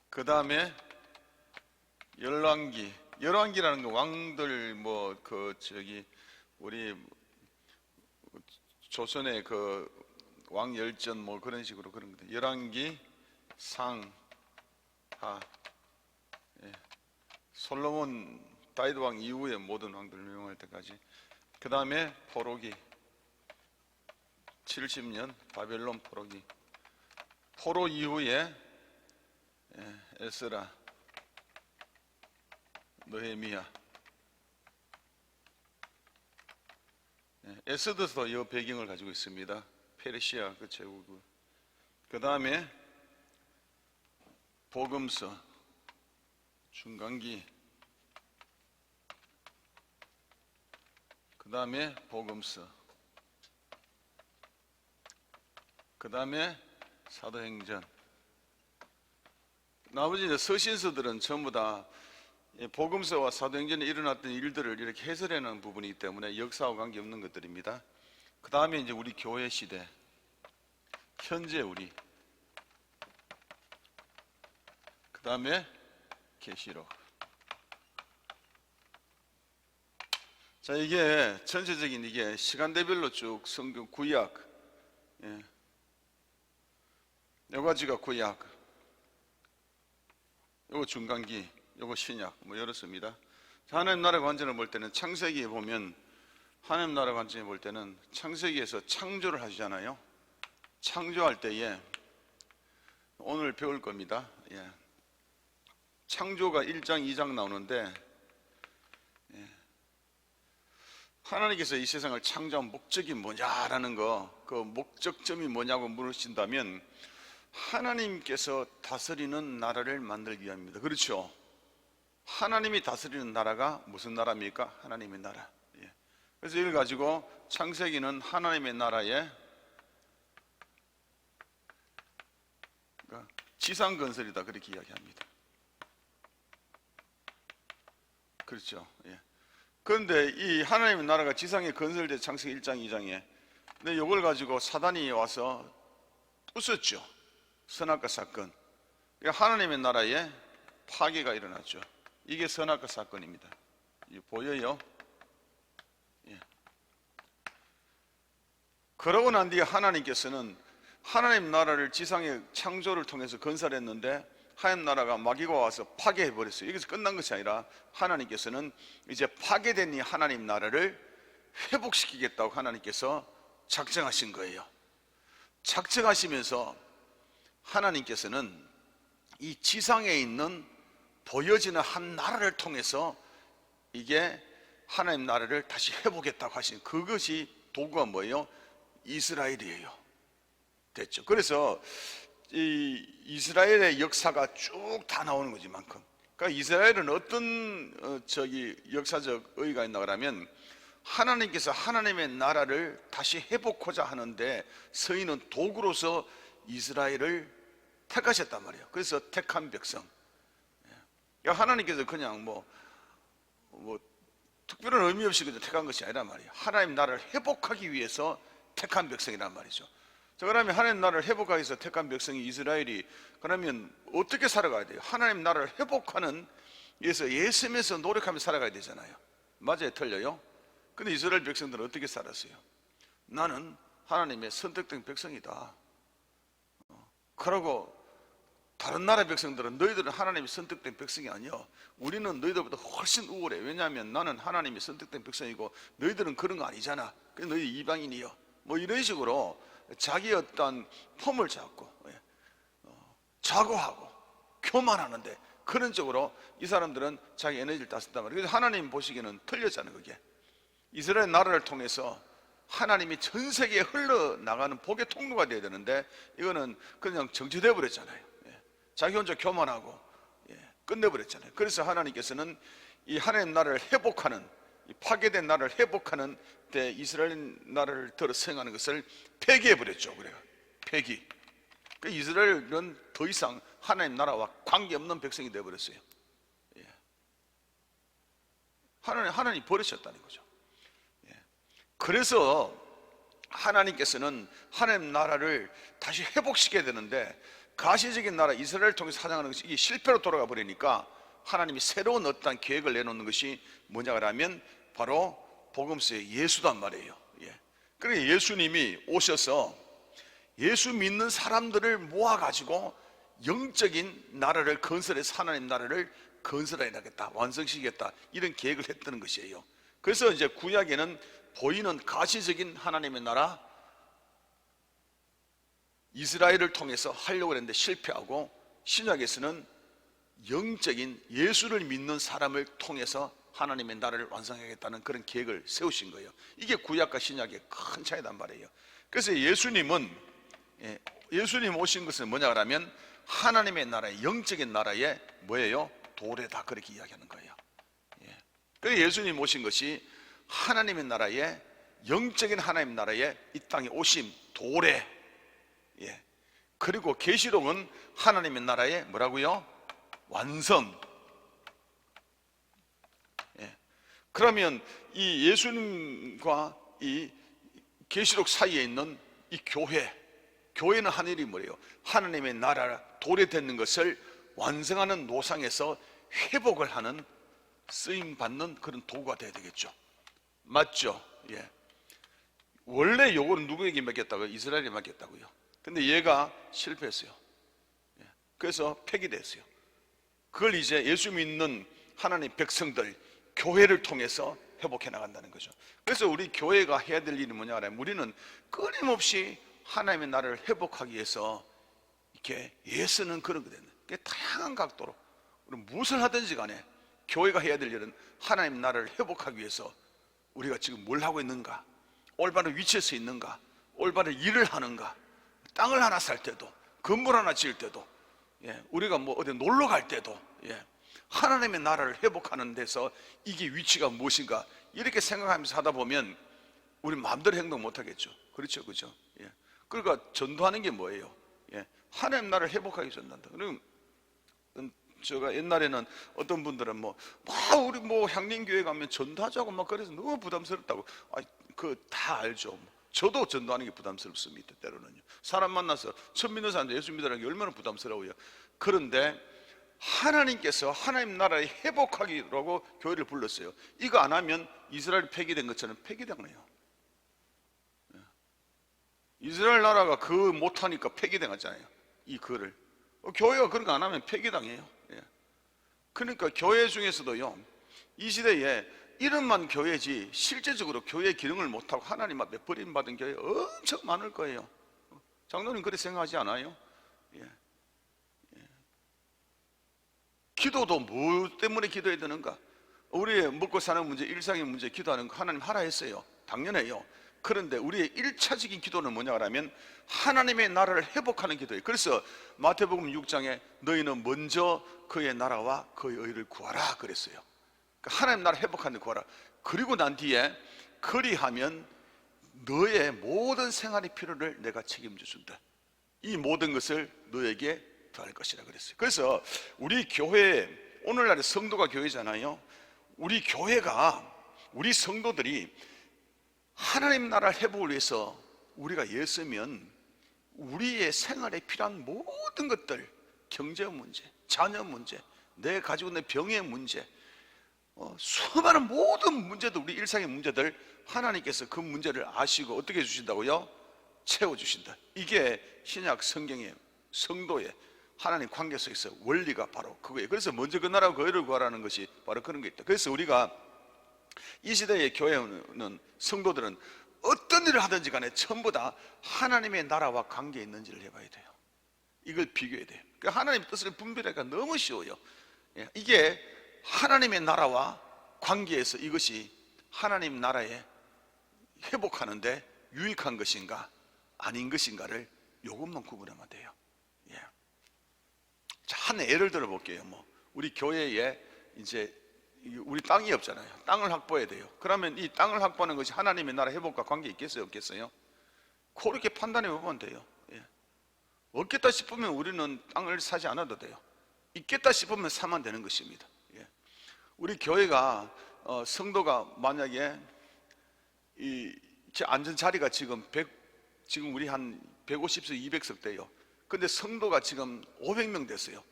그 다음에 열왕기. 열왕기라는 거 왕들 우리 조선의 그 왕열전 뭐 그런 식으로 그런 거들. 열왕기, 상, 하. 솔로몬 다윗 왕 이후의 모든 왕들 명할 때까지. 그 다음에 포로기. 70년 바벨론 포로기. 포로 이후에 에스라, 느헤미야. 에스더도 이 배경을 가지고 있습니다. 페르시아 그 제국. 그 다음에 복음서, 중간기. 그 다음에 복음서. 그 다음에 사도행전. 나머지 서신서들은 전부 다 복음서와 사도행전에 일어났던 일들을 이렇게 해설해놓은 부분이기 때문에 역사와 관계없는 것들입니다. 그 다음에 이제 우리 교회 시대, 현재 우리. 그 다음에 계시록. 자, 이게 전체적인 이게 시간대별로 쭉 성경 구약, 예. 요 가지가 구약, 요거 중간기, 요거 신약, 뭐 이렇습니다. 하나님 나라 관점을 볼 때는 창세기에 보면 하나님 나라 관점에 볼 때는 창세기에서 창조를 하시잖아요. 창조할 때에 오늘 배울 겁니다. 예. 창조가 1장, 2장 나오는데, 예. 하나님께서 이 세상을 창조한 목적이 뭐냐라는 거, 그 목적점이 뭐냐고 물으신다면 하나님께서 다스리는 나라를 만들기 위함입니다. 그렇죠? 하나님이 다스리는 나라가 무슨 나라입니까? 하나님의 나라. 예. 그래서 이걸 가지고 창세기는 하나님의 나라의 지상 건설이다 그렇게 이야기합니다. 그렇죠. 예. 그런데 이 하나님의 나라가 지상에 건설된 창세기 1장 2장에 근데 이걸 가지고 사단이 와서 부쉈죠. 선악과 사건. 그러니까 하나님의 나라에 파괴가 일어났죠. 이게 선악과 사건입니다. 이게 보여요? 예. 그러고 난 뒤에 하나님께서는 하나님 나라를 지상의 창조를 통해서 건설했는데 하나님 나라가 마귀가 와서 파괴해 버렸어요. 여기서 끝난 것이 아니라 하나님께서는 이제 파괴된 이 하나님 나라를 회복시키겠다고 하나님께서 작정하신 거예요. 작정하시면서 하나님께서는 이 지상에 있는 보여지는 한 나라를 통해서 이게 하나님 나라를 다시 해보겠다고 하신 그것이 도구가 뭐예요? 이스라엘이에요. 됐죠. 그래서 이 이스라엘의 역사가 쭉 다 나오는 거지 만큼. 그러니까 이스라엘은 어떤 역사적 의의가 있나 그러면 하나님께서 하나님의 나라를 다시 회복하자 하는데 서인은 도구로서 이스라엘을 택하셨단 말이에요. 그래서 택한 백성. 그러니까 하나님께서 그냥 뭐 특별한 의미 없이 그냥 택한 것이 아니란 말이에요. 하나님 나라를 회복하기 위해서 택한 백성이란 말이죠. 자, 그러면 하나님 나라를 회복하기 위해서 택한 백성이 이스라엘이 그러면 어떻게 살아가야 돼요? 하나님 나라를 회복하는 위해서 예수님에서 노력하며 살아가야 되잖아요. 맞아요? 틀려요? 근데 이스라엘 백성들은 어떻게 살았어요? 나는 하나님의 선택된 백성이다. 그러고 다른 나라 백성들은 너희들은 하나님의 선택된 백성이 아니야. 우리는 너희들보다 훨씬 우월해. 왜냐하면 나는 하나님의 선택된 백성이고 너희들은 그런 거 아니잖아. 그래서 너희 이방인이요. 뭐 이런 식으로 자기 어떤 폼을 잡고 자고하고 교만하는데 그런 쪽으로 이 사람들은 자기 에너지를 다 쓴단 말이에요. 그래서 하나님 보시기에는 틀렸잖아요. 그게 이스라엘 나라를 통해서 하나님이 전 세계에 흘러나가는 복의 통로가 되어야 되는데 이거는 그냥 정지되어 버렸잖아요. 자기 혼자 교만하고 끝내버렸잖아요. 그래서 하나님께서는 이 하나님 나라를 회복하는 이 파괴된 나라를 회복하는 때 이스라엘 나라를 들어 서행하는 것을 폐기해버렸죠. 그래요. 폐기. 그러니까 이스라엘은 더 이상 하나님 나라와 관계없는 백성이 되어버렸어요. 하나님 버리셨다는 거죠. 그래서 하나님께서는 하나님 나라를 다시 회복시켜야 되는데 가시적인 나라 이스라엘을 통해서 사장하는 것이 실패로 돌아가 버리니까 하나님이 새로운 어떤 계획을 내놓는 것이 뭐냐 하면 바로 복음서의 예수단 말이에요. 그러니까 예수님이 오셔서 예수 믿는 사람들을 모아가지고 영적인 나라를 건설해서 하나님 나라를 건설해야겠다, 완성시키겠다 이런 계획을 했다는 것이에요. 그래서 이제 구약에는 보이는 가시적인 하나님의 나라 이스라엘을 통해서 하려고 했는데 실패하고 신약에서는 영적인 예수를 믿는 사람을 통해서 하나님의 나라를 완성하겠다는 그런 계획을 세우신 거예요. 이게 구약과 신약의 큰 차이단 말이에요. 그래서 예수님 오신 것은 뭐냐 하면 하나님의 나라의 영적인 나라의 뭐예요? 도래다 그렇게 이야기하는 거예요. 그래서 예수님 오신 것이 하나님의 나라의 영적인 하나님 나라의 이 땅에 오심 도래. 그리고 계시록은 하나님의 나라의 뭐라고요? 완성. 그러면 이 예수님과 이 계시록 사이에 있는 이 교회는 한 일이 뭐예요? 하나님의 나라 도래되는 것을 완성하는 노상에서 회복을 하는 쓰임 받는 그런 도구가 되어야 되겠죠. 맞죠? 예. 원래 요거는 누구에게 맡겼다고요? 이스라엘에 맡겼다고요. 근데 얘가 실패했어요. 예. 그래서 폐기됐어요. 그걸 이제 예수 믿는 하나님 백성들, 교회를 통해서 회복해 나간다는 거죠. 그래서 우리 교회가 해야 될 일이 뭐냐 하면, 우리는 끊임없이 하나님의 나라를 회복하기 위해서 이렇게 애쓰는 그런 거거든요. 다양한 각도로 우리 무엇을 하든지 간에 교회가 해야 될 일은 하나님 나라를 회복하기 위해서 우리가 지금 뭘 하고 있는가, 올바른 위치에 서 있는가, 올바른 일을 하는가, 땅을 하나 살 때도, 건물 하나 지을 때도, 예, 우리가 뭐 어디 놀러 갈 때도, 예, 하나님의 나라를 회복하는 데서 이게 위치가 무엇인가 이렇게 생각하면서 하다 보면 우리 마음대로 행동 못 하겠죠. 그렇죠, 그죠? 예. 그러니까 전도하는 게 뭐예요? 예, 하나님 나라를 회복하기 전도한다. 그럼 제가 옛날에는 어떤 분들은 우리 향림교회 가면 전도하자고 막 그래서 너무 부담스럽다고. 그 다 알죠. 저도 전도하는 게 부담스럽습니다. 때로는요. 사람 만나서 처음 믿는 사람들 예수 믿으라는 게 얼마나 부담스러워요. 그런데 하나님께서 하나님 나라의 회복하기라고 교회를 불렀어요. 이거 안 하면 이스라엘이 폐기된 것처럼 폐기당해요. 이스라엘 나라가 그 못하니까 폐기당하잖아요. 이 글을 교회가 그런 거 안 하면 폐기당해요. 예. 그러니까 교회 중에서도요, 이 시대에 이름만 교회지 실제적으로 교회 기능을 못하고 하나님 앞에 버림받은 교회 엄청 많을 거예요. 장로님 그렇게 생각하지 않아요? 예. 예. 기도도 뭐 때문에 기도해야 되는가? 우리의 먹고 사는 문제, 일상의 문제 기도하는 거 하나님 하라 했어요. 당연해요. 그런데 우리의 1차적인 기도는 뭐냐 하면 하나님의 나라를 회복하는 기도예요. 그래서 마태복음 6장에 너희는 먼저 그의 나라와 그의 의를 구하라 그랬어요. 그러니까 하나님 나라 회복하는 데 구하라. 그리고 난 뒤에 그리하면 너의 모든 생활의 필요를 내가 책임져 준다. 이 모든 것을 너에게 더할 것이라 그랬어요. 그래서 우리 교회, 오늘날의 성도가 교회잖아요. 우리 교회가, 우리 성도들이 하나님 나라 회복을 위해서 우리가 애쓰면 우리의 생활에 필요한 모든 것들, 경제 문제, 자녀 문제, 내 가지고 있는 병의 문제, 수많은 모든 문제들, 우리 일상의 문제들 하나님께서 그 문제를 아시고 어떻게 해주신다고요? 채워주신다. 이게 신약 성경의 성도의 하나님 관계 속에서 원리가 바로 그거예요. 그래서 먼저 그 나라와 그 의를 구하라는 것이 바로 그런 게 있다. 그래서 우리가 이 시대의 교회는, 성도들은 어떤 일을 하든지 간에 전부 다 하나님의 나라와 관계에 있는지를 해봐야 돼요. 이걸 비교해야 돼요. 그러니까 하나님의 뜻을 분별하기가 너무 쉬워요. 이게 하나님의 나라와 관계에서 이것이 하나님 나라에 회복하는데 유익한 것인가 아닌 것인가를 이것만 구분하면 돼요. 예. 자, 한 예를 들어 볼게요. 우리 교회에 이제 우리 땅이 없잖아요. 땅을 확보해야 돼요. 그러면 이 땅을 확보하는 것이 하나님의 나라 회복과 관계 있겠어요, 없겠어요? 그렇게 판단해 보면 돼요. 예. 없겠다 싶으면 우리는 땅을 사지 않아도 돼요. 있겠다 싶으면 사면 되는 것입니다. 예. 우리 교회가 성도가 만약에 앉은 자리가 지금 우리 한 150석, 200석 돼요. 근데 성도가 지금 500명 됐어요.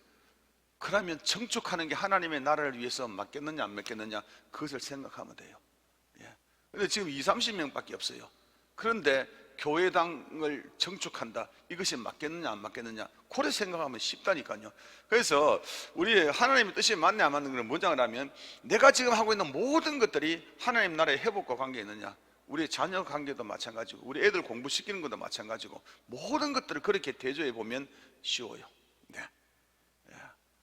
그러면 정축하는 게 하나님의 나라를 위해서 맞겠느냐 안 맞겠느냐 그것을 생각하면 돼요. 예. 근데 지금 20-30명밖에 없어요. 그런데 교회당을 정축한다, 이것이 맞겠느냐 안 맞겠느냐 그래 생각하면 쉽다니까요. 그래서 우리 하나님의 뜻이 맞네 안 맞는 건 뭐냐 하면, 내가 지금 하고 있는 모든 것들이 하나님 나라의 회복과 관계에 있느냐, 우리 자녀 관계도 마찬가지고 우리 애들 공부시키는 것도 마찬가지고 모든 것들을 그렇게 대조해 보면 쉬워요. 네.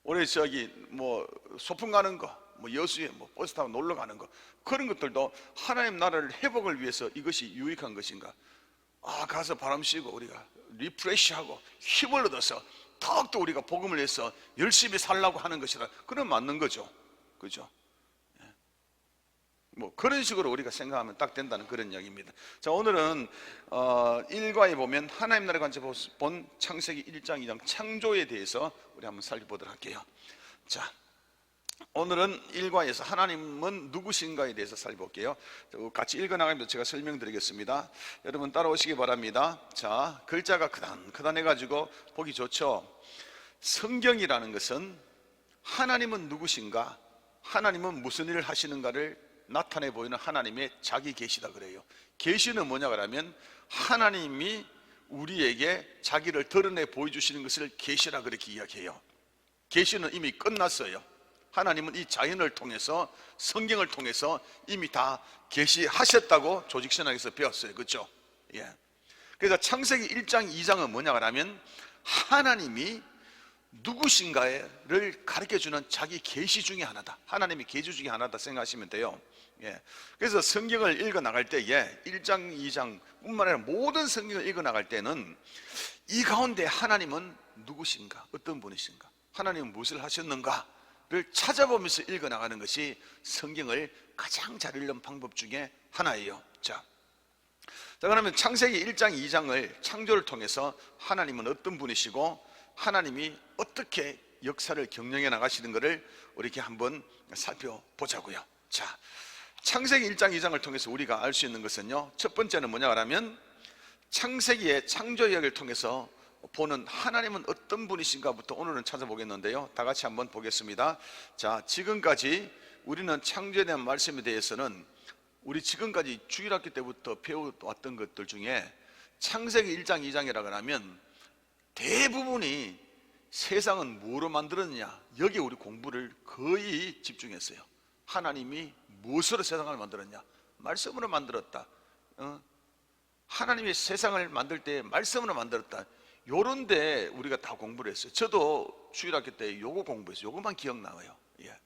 올해 소풍 가는 거, 여수에 버스 타고 놀러 가는 거, 그런 것들도 하나님 나라를 회복을 위해서 이것이 유익한 것인가? 가서 바람 쐬고 우리가 리프레시하고 힘을 얻어서 더욱더 우리가 복음을 해서 열심히 살라고 하는 것이라, 그건 맞는 거죠. 그죠? 그런 식으로 우리가 생각하면 딱 된다는 그런 이야기입니다. 자, 오늘은 1과에 보면 하나님 나라에 관해서 본 창세기 1장 2장 창조에 대해서 우리 한번 살펴보도록 할게요. 자, 오늘은 1과에서 하나님은 누구신가에 대해서 살펴볼게요. 같이 읽어나가면서 제가 설명드리겠습니다. 여러분 따라오시기 바랍니다. 자, 글자가 크단해가지고 보기 좋죠. 성경이라는 것은 하나님은 누구신가, 하나님은 무슨 일을 하시는가를 나타내 보이는 하나님의 자기 계시다 그래요. 계시는 뭐냐 그러면 하나님이 우리에게 자기를 드러내 보여주시는 것을 계시라 그렇게 이야기해요. 계시는 이미 끝났어요. 하나님은 이 자연을 통해서, 성경을 통해서 이미 다 계시하셨다고 조직신학에서 배웠어요. 그렇죠? 예. 그래서 창세기 1장 2장은 뭐냐 하면 하나님이 누구신가를 가르쳐주는 자기 계시 중에 하나다. 하나님의 계시 중에 하나다 생각하시면 돼요. 예. 그래서 성경을 읽어 나갈 때에 1장 2장 뿐만 아니라 모든 성경을 읽어 나갈 때는 이 가운데 하나님은 누구신가, 어떤 분이신가, 하나님은 무엇을 하셨는가를 찾아보면서 읽어 나가는 것이 성경을 가장 잘 읽는 방법 중에 하나예요. 자, 그러면 창세기 1장 2장을 창조를 통해서 하나님은 어떤 분이시고 하나님이 어떻게 역사를 경영해 나가시는 것을 이렇게 한번 살펴보자고요. 자, 창세기 1장 2장을 통해서 우리가 알 수 있는 것은요, 첫 번째는 뭐냐 하면 창세기의 창조 이야기를 통해서 보는 하나님은 어떤 분이신가부터 오늘은 찾아보겠는데요, 다 같이 한번 보겠습니다. 자, 지금까지 우리는 창조에 대한 말씀에 대해서는 우리 지금까지 주일학교 때부터 배워왔던 것들 중에 창세기 1장 2장이라고 하면 대부분이 세상은 뭐로 만들었느냐, 여기에 우리 공부를 거의 집중했어요. 하나님이 무엇으로 세상을 만들었냐, 말씀으로 만들었다. 하나님이 세상을 만들 때 말씀으로 만들었다. 요런데 우리가 다 공부를 했어요. 저도 주일학교 때 요거 공부했어요. 요거만 기억나와요. 예.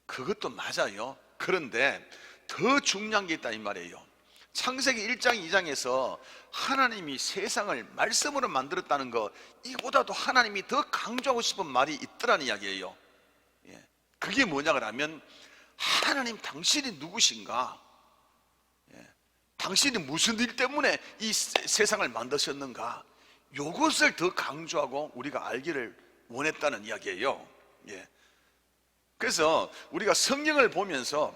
그것도 맞아요. 그런데 더 중요한 게 있다 이 말이에요. 창세기 1장 2장에서 하나님이 세상을 말씀으로 만들었다는 거, 이보다도 하나님이 더 강조하고 싶은 말이 있더라는 이야기예요. 예. 그게 뭐냐 그러면 하나님 당신이 누구신가, 예. 당신이 무슨 일 때문에 이 세상을 만드셨는가, 이것을 더 강조하고 우리가 알기를 원했다는 이야기예요. 예. 그래서 우리가 성경을 보면서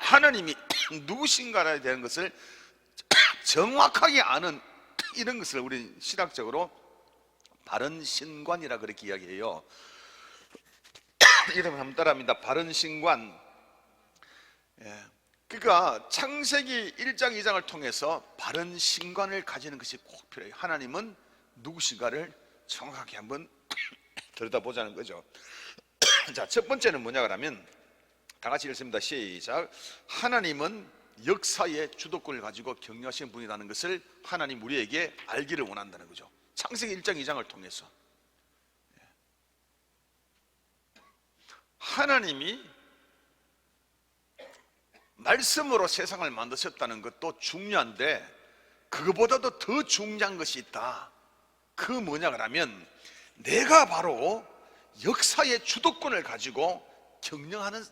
하나님이 누구신가에 대한 것을 정확하게 아는 이런 것을 우리 신학적으로 바른 신관이라 그렇게 이야기해요. 이름을 한번 따라합니다. 바른 신관. 예. 그러니까 창세기 1장 2장을 통해서 바른 신관을 가지는 것이 꼭 필요해요. 하나님은 누구신가를 정확하게 한번 들여다보자는 거죠. 자, 첫 번째는 뭐냐 그러면 다 같이 읽습니다. 시작. 하나님은 역사의 주도권을 가지고 경영하시는 분이라는 것을 하나님 우리에게 알기를 원한다는 거죠. 창세기 1장 2장을 통해서 하나님이 말씀으로 세상을 만드셨다는 것도 중요한데 그거보다도 더 중요한 것이 있다. 그 뭐냐 그러면 내가 바로 역사의 주도권을 가지고 경영하는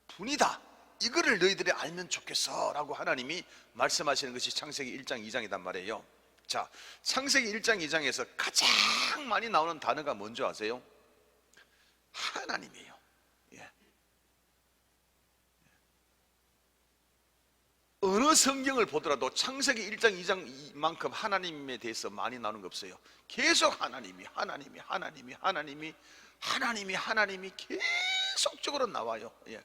분이다, 이거를 너희들이 알면 좋겠어 라고 하나님이 말씀하시는 것이 창세기 1장 2장이란 말이에요. 자, 창세기 1장 2장에서 가장 많이 나오는 단어가 뭔지 아세요? 하나님이에요. 예. 어느 성경을 보더라도 창세기 1장 2장만큼 하나님에 대해서 많이 나오는 거 없어요. 계속 하나님이 계속적으로 나와요. 예.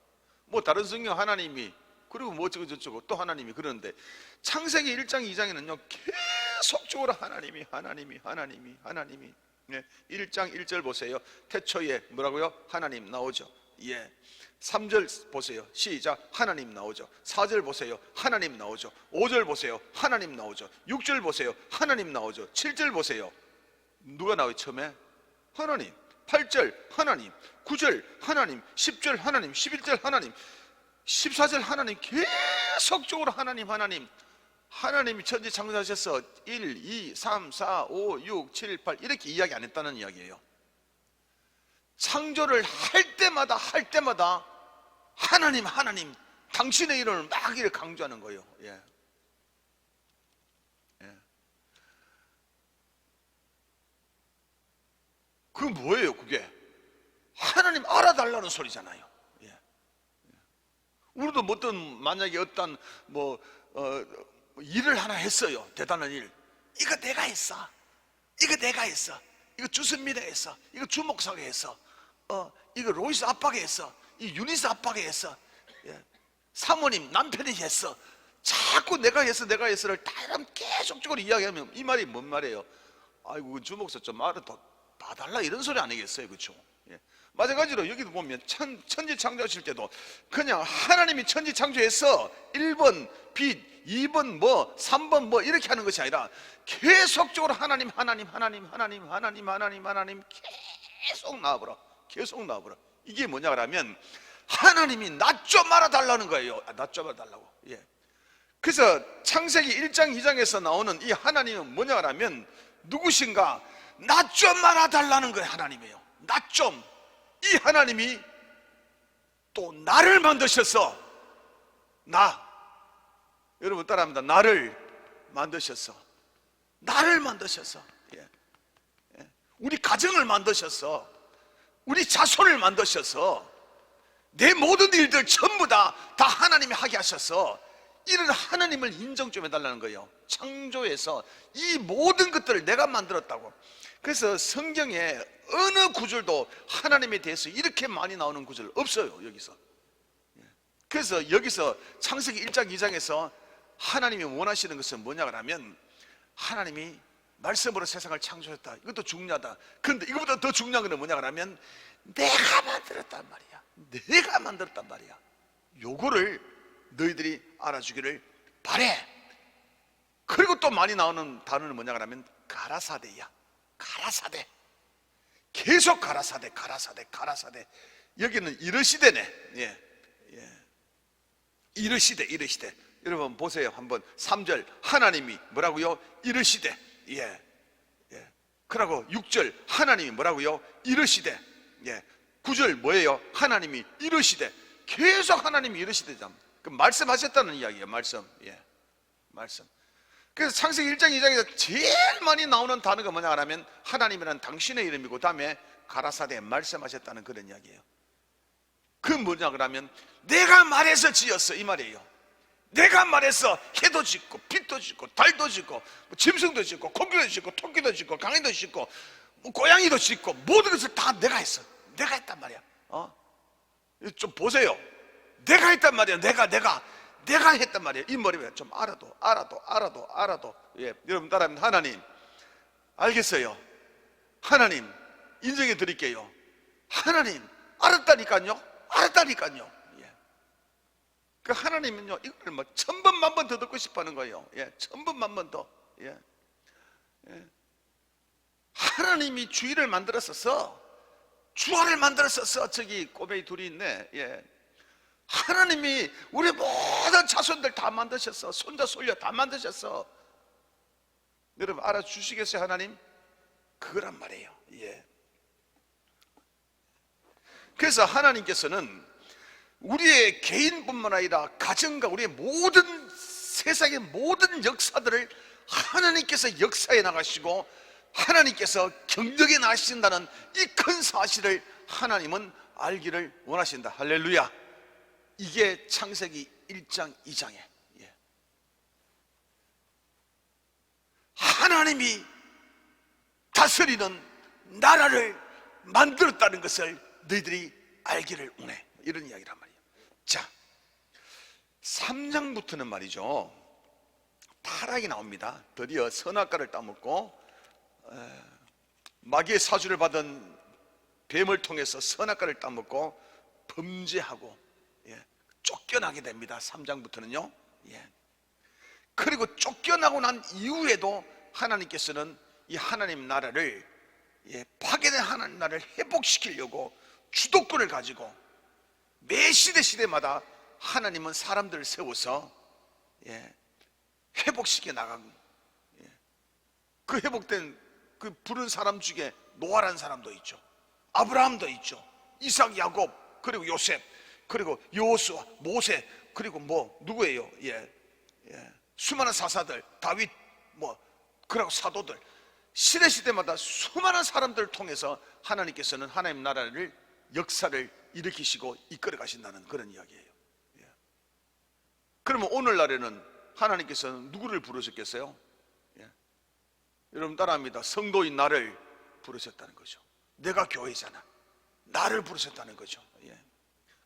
뭐 다른 성경 하나님이 그리고 뭐 어쩌고 저쩌고 또 하나님이 그러는데 창세기 1장 2장에는요 계속적으로 하나님이 예. 1장 1절 보세요. 태초에 뭐라고요? 하나님 나오죠. 예. 3절 보세요. 시작. 하나님 나오죠. 4절 보세요. 하나님 나오죠. 5절 보세요. 하나님 나오죠. 6절 보세요. 하나님 나오죠. 7절 보세요. 누가 나와요? 처음에 하나님. 8절 하나님, 9절 하나님, 10절 하나님, 11절 하나님, 14절 하나님, 계속적으로 하나님이 천지 창조하셔서 1, 2, 3, 4, 5, 6, 7, 8 이렇게 이야기 안 했다는 이야기예요. 창조를 할 때마다 하나님 당신의 이름을 막 이렇게 강조하는 거예요. 예. 그게 뭐예요? 그게 하나님 알아달라는 소리잖아요. 예. 우리도 만약에 어떤 일을 하나 했어요. 대단한 일. 이거 내가 했어. 이거 주선미가 했어. 이거 주목사가 했어. 이거 로이스 아빠가 했어. 이 유니스 아빠가 했어. 예. 사모님 남편이 했어. 자꾸 내가 했어를 다 계속적으로 이야기하면 이 말이 뭔 말이에요? 아이고 주목사 좀 말을 더 봐달라 이런 소리 아니겠어요, 그렇죠? 예. 마찬가지로 여기도 보면 천지 창조하실 때도 그냥 하나님이 천지 창조해서 1번 빛, 2번 뭐 3번 뭐 이렇게 하는 것이 아니라 계속적으로 하나님 계속 나와보라. 이게 뭐냐 그러면 하나님이 나 좀 알아달라는 거예요. 나 좀 알아달라고. 예. 그래서 창세기 1장 2장에서 나오는 이 하나님은 뭐냐 그러면 누구신가? 나 좀 알아달라는 거예요. 하나님이에요. 나 좀. 이 하나님이 또 나를 만드셨어. 여러분 따라합니다. 나를 만드셨어. 예. 예. 우리 가정을 만드셨어. 우리 자손을 만드셔서 내 모든 일들 전부 다 하나님이 하게 하셔서 이런 하나님을 인정 좀 해달라는 거예요. 창조해서 이 모든 것들을 내가 만들었다고. 그래서 성경에 어느 구절도 하나님에 대해서 이렇게 많이 나오는 구절 없어요, 여기서. 그래서 여기서 창세기 1장 2장에서 하나님이 원하시는 것은 뭐냐 하면 하나님이 말씀으로 세상을 창조했다. 이것도 중요하다. 그런데 이것보다 더 중요한 것은 뭐냐 하면 내가 만들었단 말이야. 요거를 너희들이 알아주기를 바래. 그리고 또 많이 나오는 단어는 뭐냐 하면 가라사대야. 가라사대. 계속 가라사대. 여기는 이르시대네. 예. 이르시대. 여러분 보세요. 한번 3절 하나님이 뭐라고요? 이르시대. 예. 그러고 6절 하나님이 뭐라고요? 이르시대. 예. 9절 뭐예요? 하나님이 이르시대. 계속 하나님이 이르시대잖아. 그 말씀하셨다는 이야기예요. 말씀. 그래서 창세기 1장 2장에서 제일 많이 나오는 단어가 뭐냐 하면 하나님이란 당신의 이름이고 그 다음에 가라사대 말씀하셨다는 그런 이야기예요. 그 뭐냐 그러면 내가 말해서 지었어 이 말이에요. 내가 말해서 해도 짓고 빛도 짓고 달도 짓고 짐승도 짓고 공기도 짓고 토끼도 짓고 강이도 짓고 고양이도 짓고 모든 것을 다 내가 했어. 내가 했단 말이야. 좀 보세요. 내가 했단 말이야. 내가 했단 말이야. 이 머리에 좀 알아도. 예, 여러분 따라하면 하나님 알겠어요. 하나님 인정해 드릴게요. 하나님 알았다니까요. 예. 그 하나님은요 이걸 뭐 1000번 만번 더 듣고 싶어하는 거예요. 예, 1000번 만번 더. 예. 하나님이 주의를 만들었어서 주화를 만들었어서 저기 꼬베이 둘이 있네. 예. 하나님이 우리 모든 자손들 다 만드셨어. 손자 손녀 다 만드셨어. 여러분 알아주시겠어요? 하나님 그거란 말이에요. 예. 그래서 하나님께서는 우리의 개인뿐만 아니라 가정과 우리의 모든 세상의 모든 역사들을 하나님께서 역사해 나가시고 하나님께서 경영해 나가신다는 이 큰 사실을 하나님은 알기를 원하신다. 할렐루야. 이게 창세기 1장 2장에 하나님이 다스리는 나라를 만들었다는 것을 너희들이 알기를 원해. 이런 이야기란 말이에요. 자, 3장부터는 말이죠 타락이 나옵니다. 드디어 선악과를 따먹고 마귀의 사주를 받은 뱀을 통해서 선악과를 따먹고 범죄하고 쫓겨나게 됩니다. 3장부터는요. 그리고 쫓겨나고 난 이후에도 하나님께서는 이 하나님 나라를 파괴된 하나님 나라를 회복시키려고 주도권을 가지고 매 시대마다 하나님은 사람들을 세워서 회복시켜 나가고 그 회복된 그 부른 사람 중에 노아라는 사람도 있죠. 아브라함도 있죠. 이삭, 야곱, 그리고 요셉, 그리고 여호수아, 모세, 그리고 뭐 누구예요? 수많은 사사들, 다윗, 뭐 그리고 사도들, 시대마다 수많은 사람들을 통해서 하나님께서는 하나님 나라를 역사를 일으키시고 이끌어 가신다는 그런 이야기예요. 그러면 오늘날에는 하나님께서는 누구를 부르셨겠어요? 여러분 따라합니다. 성도인 나를 부르셨다는 거죠. 내가 교회잖아. 나를 부르셨다는 거죠.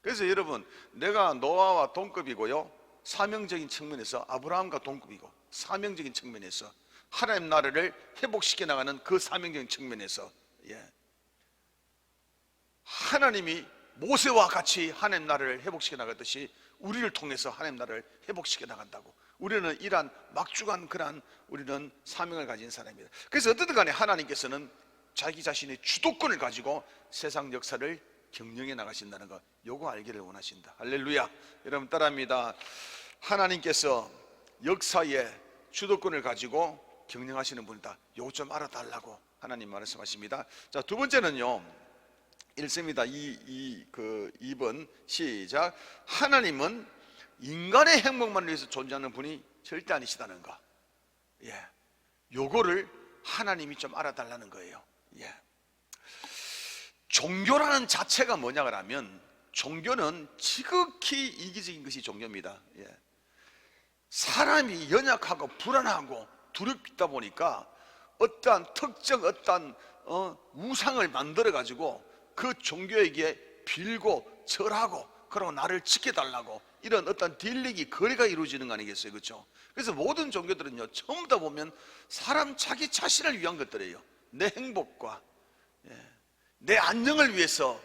그래서 여러분, 내가 노아와 동급이고요, 사명적인 측면에서 아브라함과 동급이고, 사명적인 측면에서 하나님 나라를 회복시켜 나가는 그 사명적인 측면에서, 하나님이 모세와 같이 하나님 나라를 회복시켜 나갔듯이 우리를 통해서 하나님 나라를 회복시켜 나간다고. 우리는 이러한 막중한 그러한 우리는 사명을 가진 사람입니다. 그래서 어떻든 간에 하나님께서는 자기 자신의 주도권을 가지고 세상 역사를 경영해 나가신다는 것, 요거 알기를 원하신다. 할렐루야. 여러분 따라합니다. 하나님께서 역사의 주도권을 가지고 경영하시는 분이다. 요거 좀 알아달라고 하나님 말씀하십니다. 자, 두 번째는요, 읽습니다. 2번 시작. 하나님은 인간의 행복만을 위해서 존재하는 분이 절대 아니시다는 거. 요거를 하나님이 좀 알아달라는 거예요. 종교라는 자체가 뭐냐 그러면, 종교는 지극히 이기적인 것이 종교입니다. 사람이 연약하고 불안하고 두렵다 보니까 어떠한 특정 어떠한 우상을 만들어 가지고 그 종교에게 빌고 절하고, 그러고 나를 지켜달라고, 이런 어떤 딜링이 거래가 이루어지는 거 아니겠어요? 그렇죠? 그래서 모든 종교들은요, 전부 다 보면 사람 자기 자신을 위한 것들이에요. 내 행복과 내 안녕을 위해서,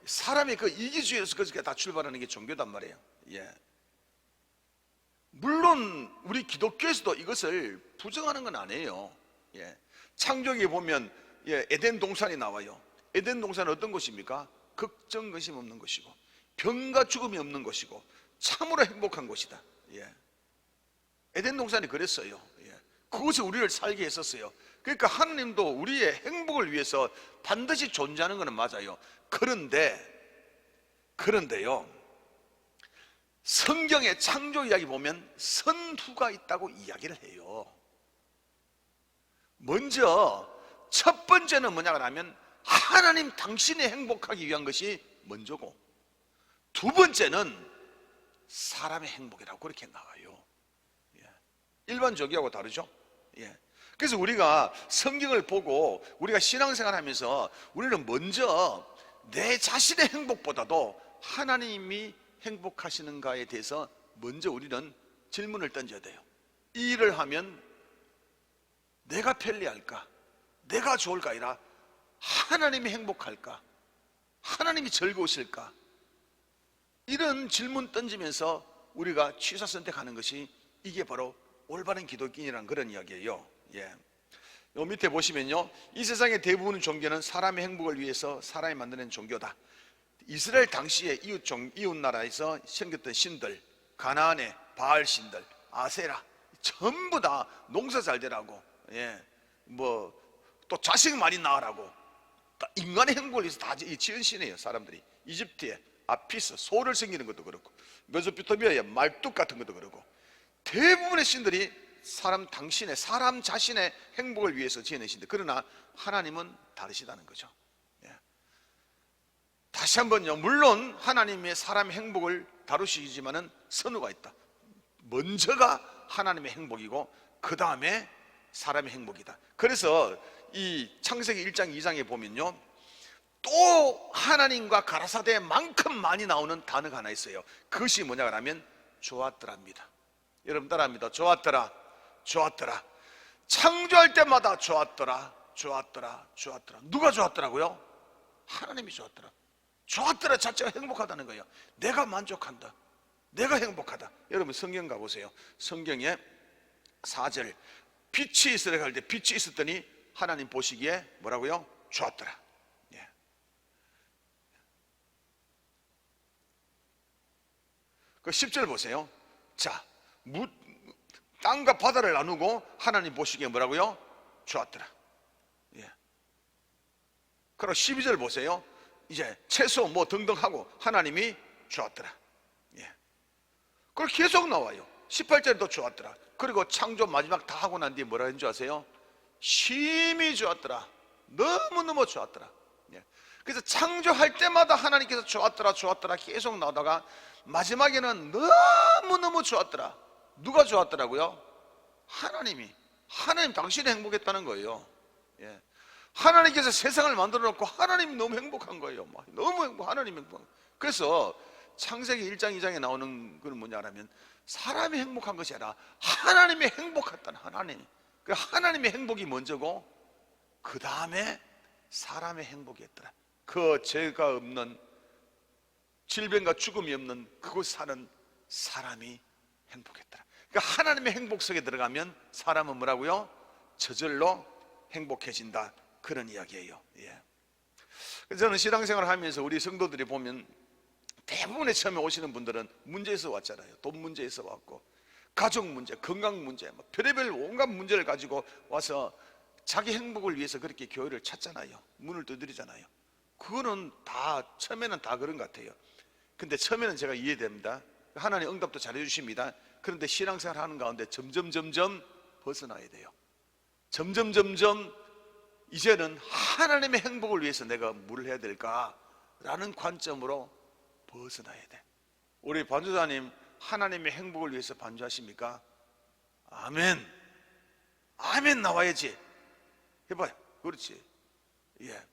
사람의 그 이기주의에서 그렇게 다 출발하는 게 종교단 말이에요. 물론 우리 기독교에서도 이것을 부정하는 건 아니에요. 창조기에 보면 에덴 동산이 나와요. 에덴 동산은 어떤 곳입니까? 걱정 근심 없는 곳이고, 병과 죽음이 없는 곳이고, 참으로 행복한 곳이다. 에덴 동산이 그랬어요. 그곳에 우리를 살게 했었어요. 그러니까 하나님도 우리의 행복을 위해서 반드시 존재하는 것은 맞아요. 그런데요, 성경의 창조 이야기 보면 선후가 있다고 이야기를 해요. 먼저 첫 번째는 뭐냐 하면 하나님 당신이 행복하기 위한 것이 먼저고, 두 번째는 사람의 행복이라고 그렇게 나와요. 일반 종교하고 다르죠? 그래서 우리가 성경을 보고 우리가 신앙생활 하면서 우리는 먼저 내 자신의 행복보다도 하나님이 행복하시는가에 대해서 먼저 우리는 질문을 던져야 돼요. 이 일을 하면 내가 편리할까? 내가 좋을까? 아니라 하나님이 행복할까? 하나님이 즐거우실까? 이런 질문 던지면서 우리가 취사 선택하는 것이, 이게 바로 올바른 기독교인이라는 그런 이야기예요. 요 밑에 보시면요, 이 세상의 대부분 종교는 사람의 행복을 위해서 사람이 만드는 종교다. 이스라엘 당시에 이웃 나라에서 생겼던 신들, 가나안의 바알 신들, 아세라, 전부 다 농사 잘 되라고, 또 자식 많이 낳으라고, 인간의 행복을 위해서 다 지은 신이에요. 사람들이 이집트에 아피스, 소를 섬기는 것도 그렇고, 메소포타미아의 말뚝 같은 것도 그렇고, 대부분의 신들이 사람 자신의 행복을 위해서 지어낸 신들. 그러나 하나님은 다르시다는 거죠. 다시 한번요, 물론 하나님의 사람의 행복을 다루시지만은 선우가 있다. 먼저가 하나님의 행복이고 그 다음에 사람의 행복이다. 그래서 이 창세기 1장 2장에 보면요, 또 하나님과 가라사대만큼 많이 나오는 단어가 하나 있어요. 그것이 뭐냐 하면 좋았더라입니다. 여러분 따라합니다. 좋았더라, 좋았더라. 창조할 때마다 좋았더라, 좋았더라, 좋았더라. 누가 좋았더라고요? 하나님이 좋았더라. 좋았더라 자체가 행복하다는 거예요. 내가 만족한다, 내가 행복하다. 여러분 성경 가보세요. 성경에 4절, 빛이 있으라 할 때 빛이 있었더니 하나님 보시기에 뭐라고요? 좋았더라. 그 10절 보세요. 자, 땅과 바다를 나누고 하나님 보시기에 뭐라고요? 좋았더라. 그리고 12절 보세요. 이제 채소 뭐 등등 하고 하나님이 좋았더라. 그리고 계속 나와요. 18절도 좋았더라. 그리고 창조 마지막 다 하고 난 뒤에 뭐라 했는 줄 아세요? 심히 좋았더라. 너무너무 좋았더라. 그래서 창조할 때마다 하나님께서 좋았더라, 좋았더라 계속 나오다가 마지막에는 너무너무 좋았더라. 누가 좋았더라고요? 하나님 당신이 행복했다는 거예요. 하나님께서 세상을 만들어 놓고 하나님이 너무 행복한 거예요. 너무 하나님이 행복한 거예요. 그래서 창세기 1장 2장에 나오는 건 뭐냐면 사람이 행복한 것이 아니라 하나님이 행복했다는, 하나님이, 그 하나님의 행복이 먼저고 그 다음에 사람의 행복이었더라. 그 죄가 없는, 질병과 죽음이 없는 그곳 사는 사람이 행복했더라. 그러니까 하나님의 행복 속에 들어가면 사람은 뭐라고요? 저절로 행복해진다, 그런 이야기예요. 예. 그래서 저는 신앙생활을 하면서 우리 성도들이 보면 대부분의 처음에 오시는 분들은 문제에서 왔잖아요. 돈 문제에서 왔고, 가족 문제, 건강 문제, 별의별 온갖 문제를 가지고 와서 자기 행복을 위해서 그렇게 교회를 찾잖아요. 문을 두드리잖아요. 그거는 다 처음에는 다 그런 것 같아요. 근데 처음에는 제가 이해됩니다. 하나님 응답도 잘해 주십니다. 그런데 신앙생활 하는 가운데 점점 벗어나야 돼요. 점점 이제는 하나님의 행복을 위해서 내가 뭘 해야 될까라는 관점으로 벗어나야 돼. 우리 반주자님 하나님의 행복을 위해서 반주하십니까? 아멘. 아멘 나와야지. 해봐요. 그렇지. 예.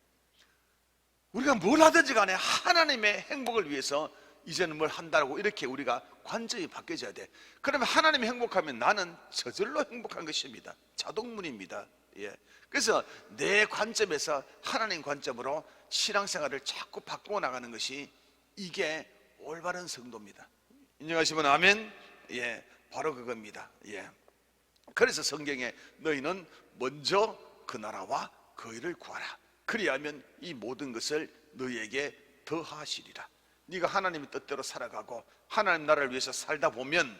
우리가 뭘 하든지 간에 하나님의 행복을 위해서 이제는 뭘 한다고 이렇게 우리가 관점이 바뀌어져야 돼. 그러면 하나님이 행복하면 나는 저절로 행복한 것입니다. 자동문입니다. 예. 그래서 내 관점에서 하나님 관점으로 신앙생활을 자꾸 바꾸어 나가는 것이, 이게 올바른 성도입니다. 인정하시면 아멘. 예, 바로 그겁니다. 예. 그래서 성경에 너희는 먼저 그 나라와 그 일을 구하라. 그리하면 이 모든 것을 너희에게 더하시리라. 네가 하나님의 뜻대로 살아가고 하나님 나라를 위해서 살다 보면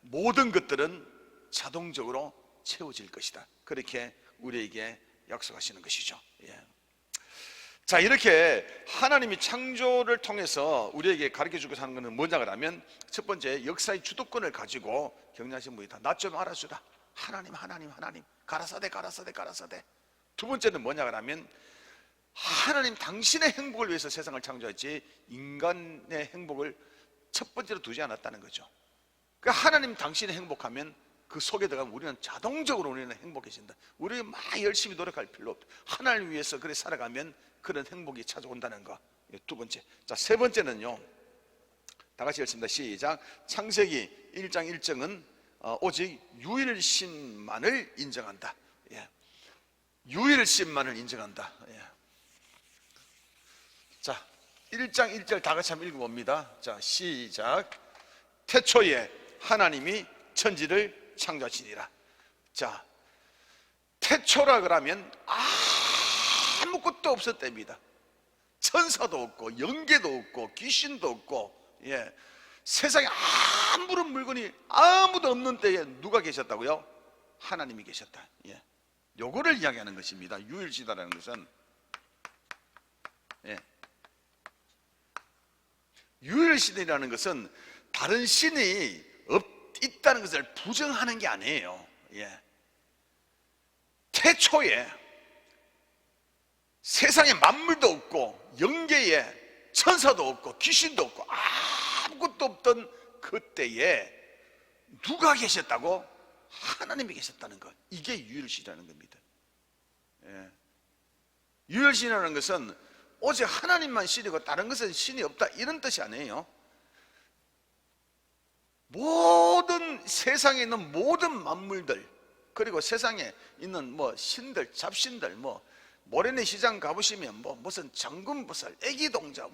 모든 것들은 자동적으로 채워질 것이다. 그렇게 우리에게 약속하시는 것이죠. 예. 자, 이렇게 하나님이 창조를 통해서 우리에게 가르쳐주고 사는 것은 뭐냐 그러면, 첫 번째, 역사의 주도권을 가지고 격려하신 분이다. 나 좀 알아주라. 하나님 가라사대. 두 번째는 뭐냐 그러면, 하나님 당신의 행복을 위해서 세상을 창조했지 인간의 행복을 첫 번째로 두지 않았다는 거죠. 그러니까 하나님 당신이 행복하면 그 속에 들어가면 우리는 자동적으로 우리는 행복해진다. 우리가 막 열심히 노력할 필요 없다. 하나님을 위해서 그래 살아가면 그런 행복이 찾아온다는 거. 두 번째. 자, 세 번째는요, 다 같이 읽습니다. 시작. 창세기 1장 1절은 오직 유일신만을 인정한다. 예. 유일신만을 인정한다. 예. 자, 1장 1절 다 같이 한번 읽어봅니다. 자, 시작. 태초에 하나님이 천지를 창조하시니라. 자, 태초라 그러면 아무것도 없었답니다. 천사도 없고 영계도 없고 귀신도 없고, 예, 세상에 아무런 물건이 아무도 없는 때에 누가 계셨다고요? 하나님이 계셨다. 예, 요거를 이야기하는 것입니다. 유일시다라는 것은, 예, 유일신이라는 것은 다른 신이 있다는 것을 부정하는 게 아니에요. 예. 태초에 세상에 만물도 없고 영계에 천사도 없고 귀신도 없고 아무것도 없던 그때에 누가 계셨다고? 하나님이 계셨다는 것. 이게 유일신이라는 겁니다. 예. 유일신이라는 것은 오직 하나님만 신이고 다른 것은 신이 없다, 이런 뜻이 아니에요. 모든 세상에 있는 모든 만물들, 그리고 세상에 있는 신들, 잡신들, 모래내 시장 가보시면 무슨 장군보살, 애기동자,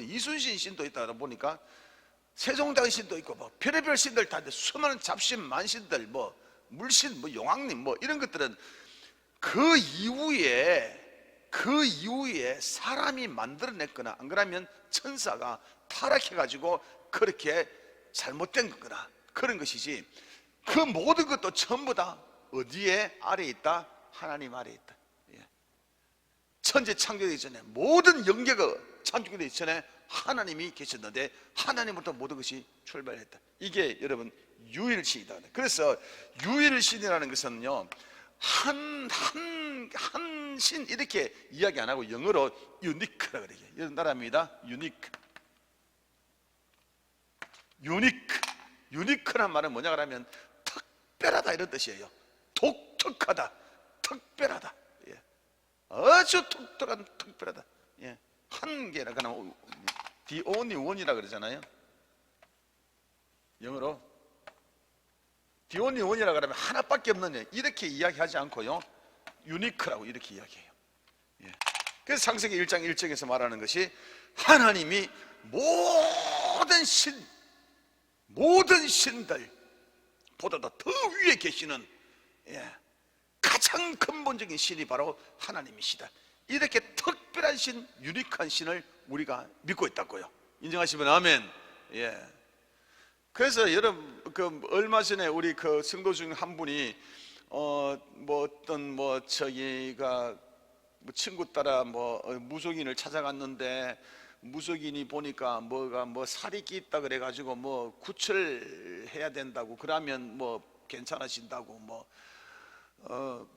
이순신 신도 있다 보니까 세종대왕 신도 있고 별의별 신들 다 있는데, 수많은 잡신, 만신들, 물신, 용왕님 이런 것들은 그 이후에 사람이 만들어냈거나, 안 그러면 천사가 타락해가지고 그렇게 잘못된 거거나 그런 것이지, 그 모든 것도 전부 다 어디에 아래에 있다? 하나님 아래에 있다. 예. 천지 창조되기 전에, 모든 영계가 창조되기 전에 하나님이 계셨는데 하나님부터 모든 것이 출발했다. 이게 여러분 유일신이다. 그래서 유일신이라는 것은요, 한 신 이렇게 이야기 안 하고 영어로 유니크라 그래요. 이런 나라입니다. 유니크란 말은 뭐냐 그러면 특별하다, 이런 뜻이에요. 독특하다, 특별하다. 예. 아주 독특한, 특별하다. 예. 한 개라 그러면 the only one이라 그러잖아요. 영어로 the only one이라 그러면 하나밖에 없는 애, 이렇게 이야기하지 않고요, 유니크라고 이렇게 이야기해요. 예. 그래서 창세기 1장 1절에서 말하는 것이 하나님이 모든 신들보다도 더 위에 계시는, 가장 근본적인 신이 바로 하나님이시다. 이렇게 특별한 신, 유니크한 신을 우리가 믿고 있다고요. 인정하시면 아멘. 그래서 여러분, 얼마 전에 우리 성도 중 한 분이 저기가 친구 따라 무속인을 찾아갔는데, 무속인이 보니까 살이 있다 그래가지고 구출해야 된다고, 그러면 괜찮아진다고,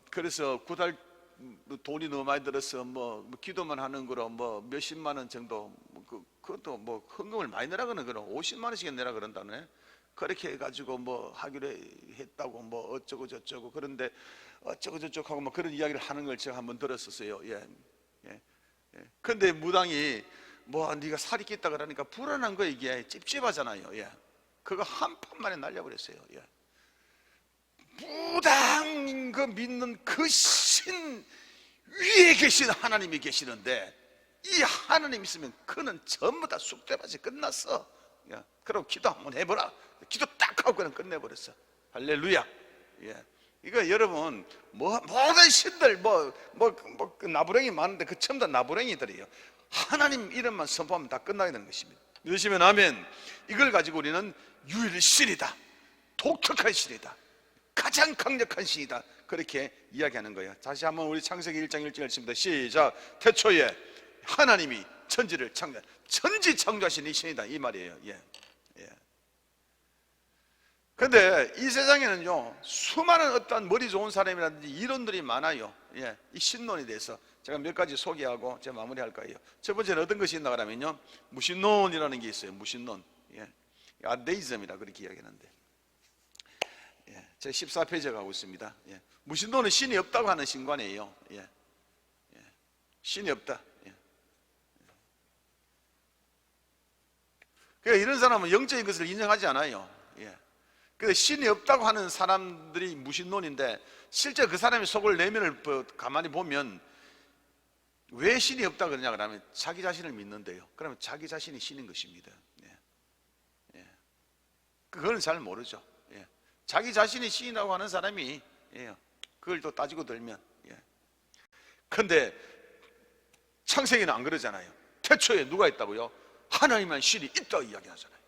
그래서 구달 돈이 너무 많이 들어서 기도만 하는 거로 몇십만 원 정도, 그것도 헌금을 많이 내라 그러는 거로 50만 원씩 내라 그런다네. 그렇게 해가지고 하기로 했다고, 어쩌고 저쩌고. 그런데 어쩌고 저쩌고 하고 그런 이야기를 하는 걸 제가 한번 들었었어요. 근데 무당이 네가 살이 깼다 그러니까 불안한 거, 이게 찝찝하잖아요. 그거 한 판만에 날려버렸어요. 무당 믿는 그 신 위에 계신 하나님이 계시는데, 이 하나님 있으면 그는 전부 다 쑥대밭이 끝났어. 그럼 기도 한번 해보라. 기도 딱 하고 그냥 끝내버렸어. 할렐루야. 이거 여러분, 모든 신들 나부랭이 많은데 그 전부 다 나부랭이들이에요. 하나님 이름만 선포하면 다 끝나게 되는 것입니다. 믿으시면 아멘. 이걸 가지고 우리는 유일신이다, 독특한 신이다, 가장 강력한 신이다, 그렇게 이야기하는 거예요. 다시 한번 우리 창세기 1장 1절 읽습니다. 시작. 태초에 하나님이 천지를 천지 창조하신 이 신이다, 이 말이에요. 그런데 이 세상에는요, 수많은 어떤 머리 좋은 사람이라든지 이론들이 많아요. 이 신론에 대해서 제가 몇 가지 소개하고 제가 마무리할 거예요. 첫 번째는 어떤 것이 있나 그러면요, 무신론이라는 게 있어요. 무신론. 아데이즘이라 그렇게 이야기하는데, 제가 14페이지에 가고 있습니다. 무신론은 신이 없다고 하는 신관이에요. 신이 없다. 그러니까 이런 사람은 영적인 것을 인정하지 않아요. 그래서 신이 없다고 하는 사람들이 무신론인데, 실제 그 사람의 속을 내면을 가만히 보면 왜 신이 없다 그러냐 그러면 자기 자신을 믿는데요. 그러면 자기 자신이 신인 것입니다. 그거는 잘 모르죠. 자기 자신이 신이라고 하는 사람이 그걸 또 따지고 들면. 그런데 창세기는 안 그러잖아요. 태초에 누가 있다고요? 하나님만 신이 있다고 이야기하잖아요.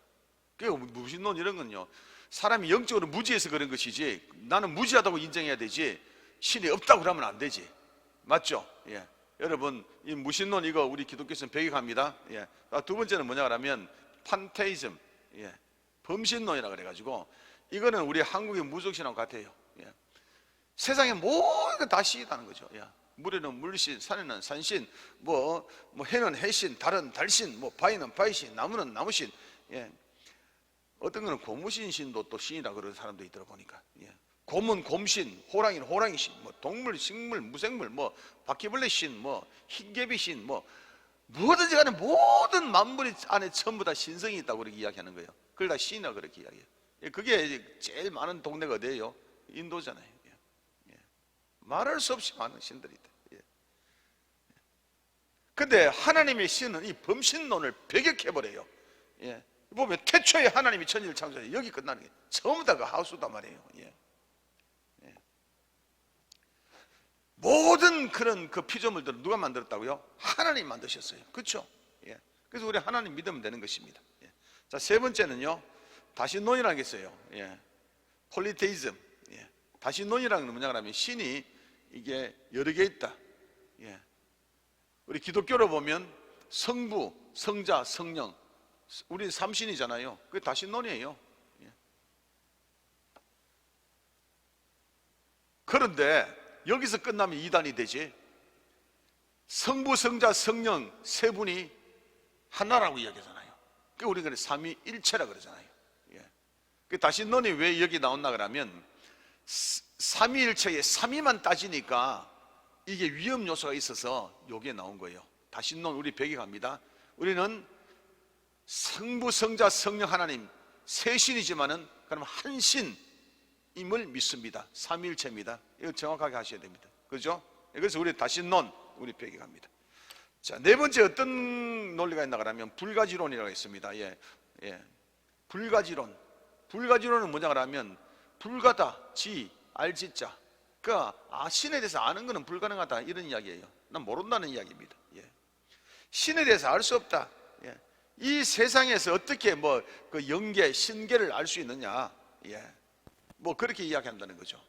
그러니까 무신론 이런 건요, 사람이 영적으로 무지해서 그런 것이지, 나는 무지하다고 인정해야 되지 신이 없다고 그러면 안 되지. 맞죠? 여러분, 이 무신론 이거 우리 기독교에서는 배격합니다. 두 번째는 뭐냐 그러면 판테이즘, 범신론이라 그래가지고, 이거는 우리 한국의 무속신하고 같아요. 세상에 모든 다 신이라는 거죠. 물에는 물신, 산에는 산신, 해는 해신, 달은 달신, 바위는 바위신, 나무는 나무신. 어떤 거는 고무신 신도 또 신이라 그러는 사람도 있더라 보니까. 곰은 곰신, 호랑이는 호랑이신, 동물, 식물, 무생물, 바퀴벌레 신, 흰개비 신, 뭐든지 간에 모든 만물 안에 전부 다 신성이 있다고 그렇게 이야기하는 거예요. 그걸 다 신이라고 그렇게 이야기해요. 그게 제일 많은 동네가 어디예요? 인도잖아요. 말할 수 없이 많은 신들이 있다. 근데 하나님의 신은 이 범신론을 배격해버려요. 보면 태초에 하나님이 천지를 창조해서 여기 끝나는 게 전부 다 그 하수단 말이에요. 모든 그런 그 피조물들을 누가 만들었다고요? 하나님 만드셨어요. 그렇죠? 그래서 우리 하나님 믿으면 되는 것입니다. 자, 세 번째는요, 다신론이라는 게 있어요. 폴리테이즘. 다신론이라는 건 뭐냐 하면 신이 이게 여러 개 있다. 우리 기독교로 보면 성부, 성자, 성령, 우리 삼신이잖아요. 그게 다신론이에요. 그런데 여기서 끝나면 이단이 되지. 성부, 성자, 성령 세 분이 하나라고 이야기하잖아요. 그 우리가 삼위일체라 그러잖아요. 그 다신론이 왜 여기 나온다 그러면 삼위일체의 삼위만 따지니까 이게 위험 요소가 있어서 여기에 나온 거예요. 다신론 우리 배격합니다. 우리는 성부, 성자, 성령 하나님 세 신이지만은 그럼 한 신임을 믿습니다. 삼위일체입니다. 이거 정확하게 하셔야 됩니다. 그죠? 그래서 우리 다신론 우리 배기 갑니다. 자, 네 번째 어떤 논리가 있나 그러면 불가지론이라고 있습니다. 불가지론. 불가지론은 뭐냐 그러면 불가다, 지, 알지자. 그러니까 신에 대해서 아는 것은 불가능하다 이런 이야기예요. 난 모른다는 이야기입니다. 신에 대해서 알 수 없다. 이 세상에서 어떻게 그 영계, 신계를 알 수 있느냐? 뭐 그렇게 이야기한다는 거죠.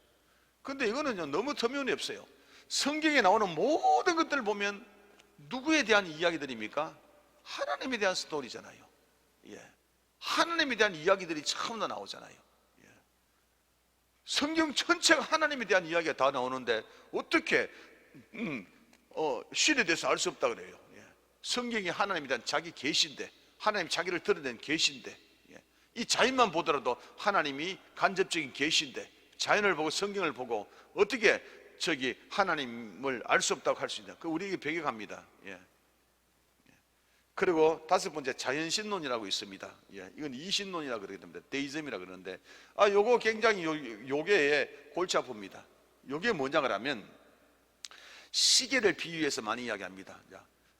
근데 이거는요 너무 터무니없어요. 성경에 나오는 모든 것들을 보면 누구에 대한 이야기들입니까? 하나님에 대한 스토리잖아요. 하나님에 대한 이야기들이 처음으로 나오잖아요. 성경 전체가 하나님에 대한 이야기가 다 나오는데 어떻게 신에 대해서 알 수 없다 그래요. 성경이 하나님에 대한 자기 계시인데, 하나님 자기를 드러낸 계시인데, 이 자연만 보더라도 하나님이 간접적인 계시인데, 자연을 보고 성경을 보고 어떻게 하나님을 알 수 없다고 할 수 있냐? 그 우리에게 배격합니다. 그리고 다섯 번째 자연신론이라고 있습니다. 이건 이신론이라고 그러게 됩니다. 데이즘이라고 그러는데 요거 굉장히 요게 골치 아픕니다. 요게 뭐냐 그러면 시계를 비유해서 많이 이야기합니다.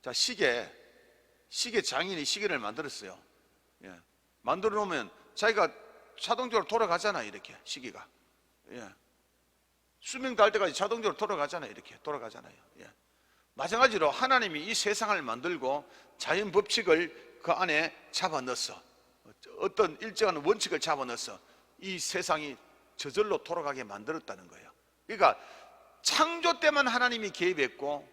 자, 시계 장인이 시계를 만들었어요. 만들어 놓으면 자기가 자동적으로 돌아가잖아요. 이렇게 시계가 수명 달 때까지 자동적으로 돌아가잖아요. 이렇게 돌아가잖아요. 마찬가지로 하나님이 이 세상을 만들고 자연 법칙을 그 안에 잡아넣어서 어떤 일정한 원칙을 잡아넣어서 이 세상이 저절로 돌아가게 만들었다는 거예요. 그러니까 창조 때만 하나님이 개입했고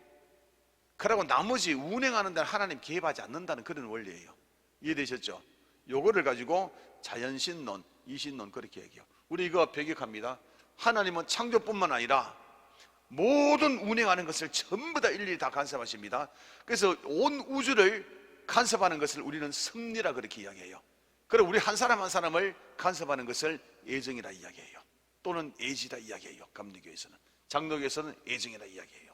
그러고 나머지 운행하는 데는 하나님 개입하지 않는다는 그런 원리예요. 이해되셨죠? 요거를 가지고 자연신론, 이신론 그렇게 얘기해요. 우리 이거 배격합니다. 하나님은 창조뿐만 아니라 모든 운행하는 것을 전부 다 일일이 다 간섭하십니다. 그래서 온 우주를 간섭하는 것을 우리는 섭리라 그렇게 이야기해요. 그리고 우리 한 사람 한 사람을 간섭하는 것을 애정이라 이야기해요. 또는 애지라 이야기해요. 감리교에서는. 장로교에서는 애정이라 이야기해요.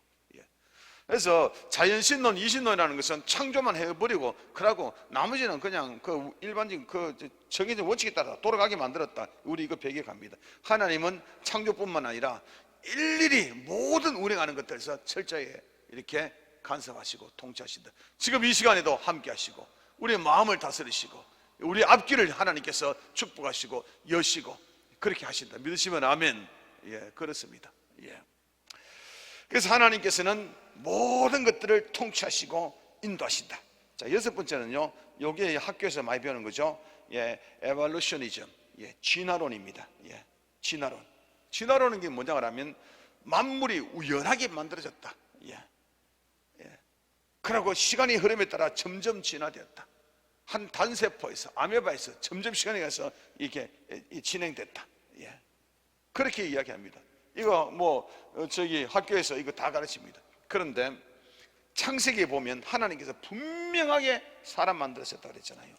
그래서 자연신론, 이신론이라는 것은 창조만 해버리고 그러고 나머지는 그냥 그 일반적인 그 정해진 원칙에 따라 돌아가게 만들었다. 우리 이거 배격합니다. 하나님은 창조뿐만 아니라 일일이 모든 운행하는 것들에서 철저히 이렇게 간섭하시고 통치하신다. 지금 이 시간에도 함께 하시고 우리의 마음을 다스리시고 우리 앞길을 하나님께서 축복하시고 여시고 그렇게 하신다. 믿으시면 아멘. 그렇습니다. 그래서 하나님께서는 모든 것들을 통치하시고 인도하신다. 자, 여섯 번째는요, 요게 학교에서 많이 배우는 거죠. 에볼루셔니즘, 진화론입니다. 진화론. 진화론은 게 뭐냐 하면 만물이 우연하게 만들어졌다. 그리고 시간이 흐름에 따라 점점 진화되었다. 한 단세포에서 아메바에서 점점 시간이 가서 이게 진행됐다. 그렇게 이야기합니다. 이거 학교에서 이거 다 가르칩니다. 그런데 창세기에 보면 하나님께서 분명하게 사람 만드셨다 그랬잖아요.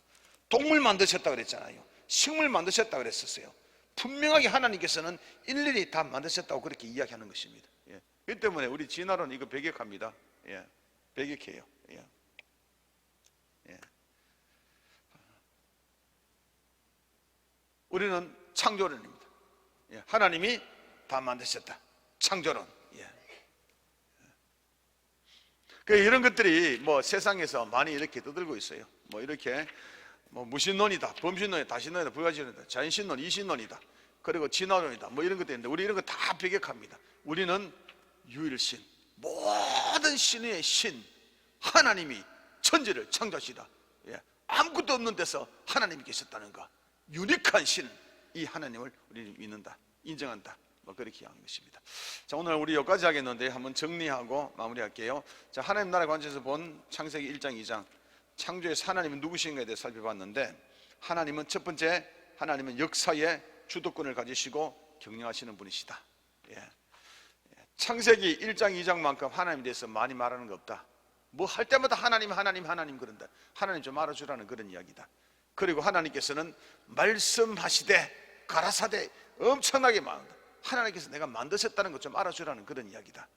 동물 만드셨다 그랬잖아요. 식물 만드셨다 그랬었어요. 분명하게 하나님께서는 일일이 다 만드셨다고 그렇게 이야기하는 것입니다. 그 때문에 우리 진화론 이거 배격합니다. 배격해요. 우리는 창조론입니다. 하나님이 다 만드셨다. 창조론. 이런 것들이 세상에서 많이 이렇게 떠들고 있어요. 이렇게 무신론이다, 범신론이다, 다신론이다, 불가지론이다, 자연신론, 이신론이다, 그리고 진화론이다, 이런 것도 있는데 우리 이런 거 다 배격합니다. 우리는 유일신, 모든 신의 신 하나님이 천지를 창조하시다. 아무것도 없는 데서 하나님이 계셨다는 거, 유니크한 신, 이 하나님을 우리는 믿는다, 인정한다. 그렇게 하는 것입니다. 자, 오늘 우리 여기까지 하겠는데 한번 정리하고 마무리할게요. 자, 하나님 나라 관점에서 본 창세기 1장 2장 창조에서 하나님은 누구신가에 대해 살펴봤는데, 하나님은 첫 번째, 하나님은 역사의 주도권을 가지시고 경영하시는 분이시다. 창세기 1장 2장만큼 하나님에 대해서 많이 말하는 거 없다. 할 때마다 하나님 그런다. 하나님 좀 알아주라는 그런 이야기다. 그리고 하나님께서는 말씀하시되 가라사대 엄청나게 많다. 하나님께서 내가 만드셨다는 것 좀 알아주라는 그런 이야기다.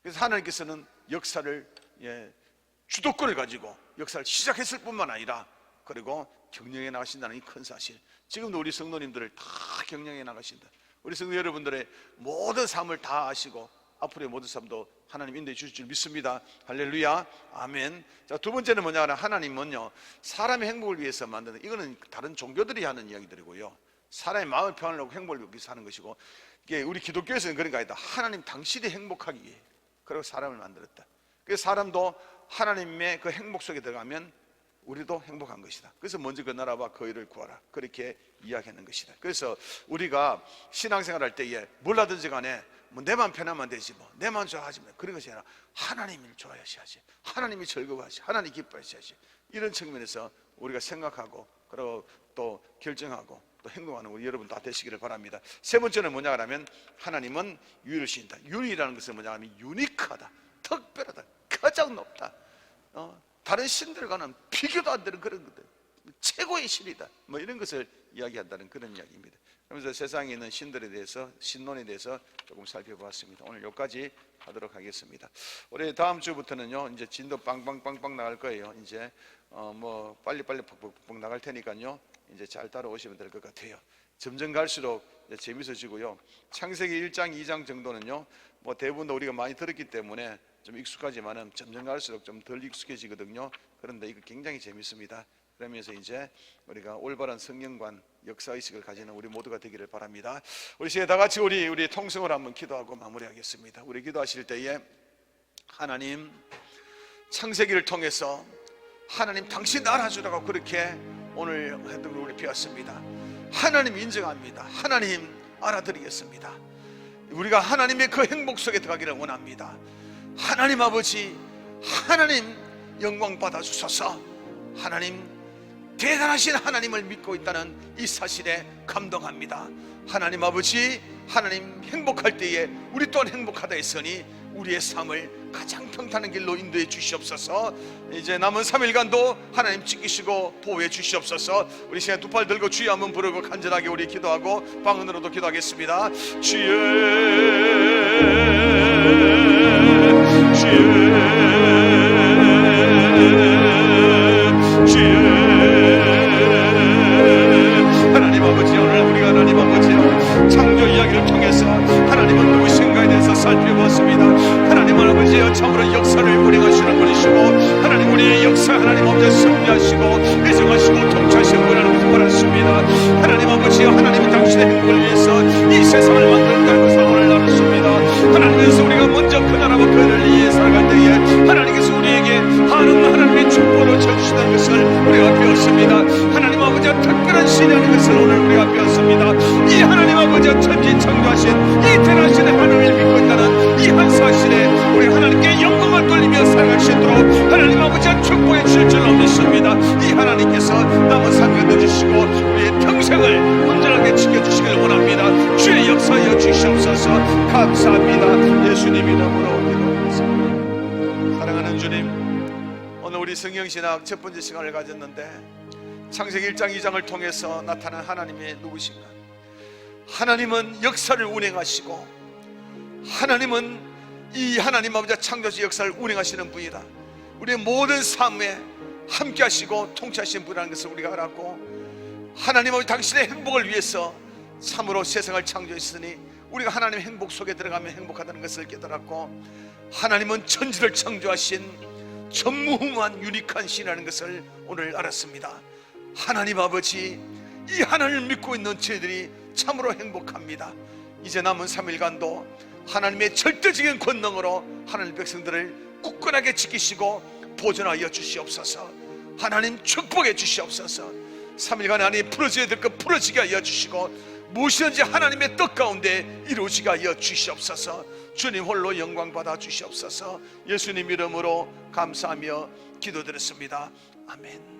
그래서 하나님께서는 역사를 주도권을 가지고 역사를 시작했을 뿐만 아니라 그리고 경영해 나가신다는 이 큰 사실, 지금도 우리 성도님들을 다 경영해 나가신다. 우리 성도 여러분들의 모든 삶을 다 아시고 앞으로의 모든 삶도 하나님 인도해 주실 줄 믿습니다. 할렐루야, 아멘. 자, 두 번째는 뭐냐 하면, 하나님은요 사람의 행복을 위해서 만드는, 이거는 다른 종교들이 하는 이야기들이고요, 사람의 마음을 평안을 하고 행복을 위해서 하는 것이고, 이게 우리 기독교에서는 그런 거 아니다. 하나님 당신이 행복하기 위해 그리고 사람을 만들었다. 그래서 사람도 하나님의 그 행복 속에 들어가면 우리도 행복한 것이다. 그래서 먼저 그 나라와 그 의를 구하라, 그렇게 이야기하는 것이다. 그래서 우리가 신앙생활 할 때에 뭘 하든지 간에 뭐 내 마음 편하면 되지, 뭐 내 마음 좋아하지, 그런 것이 아니라 하나님을 좋아하셔야지, 하나님이 즐거워하시, 하나님 기뻐하셔야지, 이런 측면에서 우리가 생각하고 그리고 또 결정하고 또 행동하는 우리 여러분 다 되시기를 바랍니다. 세 번째는 뭐냐 하면, 하나님은 유일하신다. 유일이라는 것은 뭐냐 하면 유니크하다, 특별하다, 가장 높다, 다른 신들과는 비교도 안 되는 그런 것들, 최고의 신이다, 뭐 이런 것을 이야기한다는 그런 이야기입니다. 그러면서 세상에 있는 신들에 대해서, 신론에 대해서 조금 살펴보았습니다. 오늘 여기까지 하도록 하겠습니다. 우리 다음 주부터는요 이제 진도 빵빵빵빵 나갈 거예요. 이제 뭐 빨리빨리 퍽퍽퍽 나갈 테니까요 이제 잘 따라오시면 될 것 같아요. 점점 갈수록 재밌어지고요. 창세기 1장 2장 정도는요 뭐 대부분 우리가 많이 들었기 때문에 좀 익숙하지만은 점점 갈수록 좀 덜 익숙해지거든요. 그런데 이거 굉장히 재밌습니다. 그러면서 이제 우리가 올바른 성경관, 역사의식을 가지는 우리 모두가 되기를 바랍니다. 우리 시에 다 같이 우리 통성을 한번 기도하고 마무리하겠습니다. 우리 기도하실 때에, 하나님 창세기를 통해서 하나님 당신 알아주라고 그렇게 오늘 했던 걸 우리 배웠습니다. 하나님 인정합니다. 하나님 알아드리겠습니다. 우리가 하나님의 그 행복 속에 들어가기를 원합니다. 하나님 아버지, 하나님 영광 받아주소서. 하나님 대단하신 하나님을 믿고 있다는 이 사실에 감동합니다. 하나님 아버지, 하나님 행복할 때에 우리 또한 행복하다 했으니 우리의 삶을 가장 평탄한 길로 인도해 주시옵소서. 이제 남은 3일간도 하나님 지키시고 보호해 주시옵소서. 우리 시간 두 팔 들고 주여 한번 부르고 간절하게 우리 기도하고 방언으로도 기도하겠습니다. 주여, 하나님 아버지, 오늘 우리가 하나님 아버지요 창조 이야기를 통해서 하나님은 누구신가에 대해서 살펴보았습니다. 하나님 아버지요 참으로 역사를 운행하시는 분이시고, 하나님 우리의 역사 하나님 아버지 섭리하시고 배정하시고 통치하시는 분이라는 것을 알았습니다. 하나님 아버지요, 하나님이 당신의 행복을 위해서 이 세상을 만들었다는 것을 오늘 알았습니다. 하나님께서 우리가 먼저 그 나라와 그 의를 위해 살아갈 때에 하나님께서 우리에게 하나님의 축복을 주시다는 것을 우리가 배웠습니다. 하나님 아버지가 특별한 신이라는 것을 오늘 우리가 배웠습니다. 이 하나님 아버지가 천지 창조하신 이 대단하신 하나님을 믿고 있다는 이 한 사실에 우리 하나님께 영광을 돌리며 살아갈 수 있도록 하나님 아버지가 축복해 주실 줄로 믿습니다. 이 하나님께서 남은 삶을 넣어주시고 우리의 평생을 온전하게 지켜주시길 원합니다. 주의 역사여 주시옵소서. 감사합니다. 예수님 이름으로 기도하겠습니다. 사랑하는 주님, 오늘 우리 성경신학 첫 번째 시간을 가졌는데 창세기 1장 2장을 통해서 나타난 하나님의 누구신가? 하나님은 역사를 운행하시고, 하나님은 이 하나님 아버지가 창조주 역사를 운행하시는 분이다. 우리의 모든 삶에 함께 하시고 통치하시는 분이라는 것을 우리가 알았고, 하나님 아버지 당신의 행복을 위해서 참으로 세상을 창조했으니 우리가 하나님의 행복 속에 들어가면 행복하다는 것을 깨달았고, 하나님은 천지를 창조하신 전무후무한 유니크한 신이라는 것을 오늘 알았습니다. 하나님 아버지, 이 하나님을 믿고 있는 저희들이 참으로 행복합니다. 이제 남은 3일간도 하나님의 절대적인 권능으로 하나님 백성들을 굳건하게 지키시고 보존하여 주시옵소서. 하나님 축복해 주시옵소서. 3일간 하나님 풀어져야 될 것 풀어지게 하여 주시고, 무엇이든지 하나님의 뜻 가운데 이루어지게 하여 주시옵소서. 주님 홀로 영광 받아 주시옵소서. 예수님 이름으로 감사하며 기도드렸습니다. 아멘.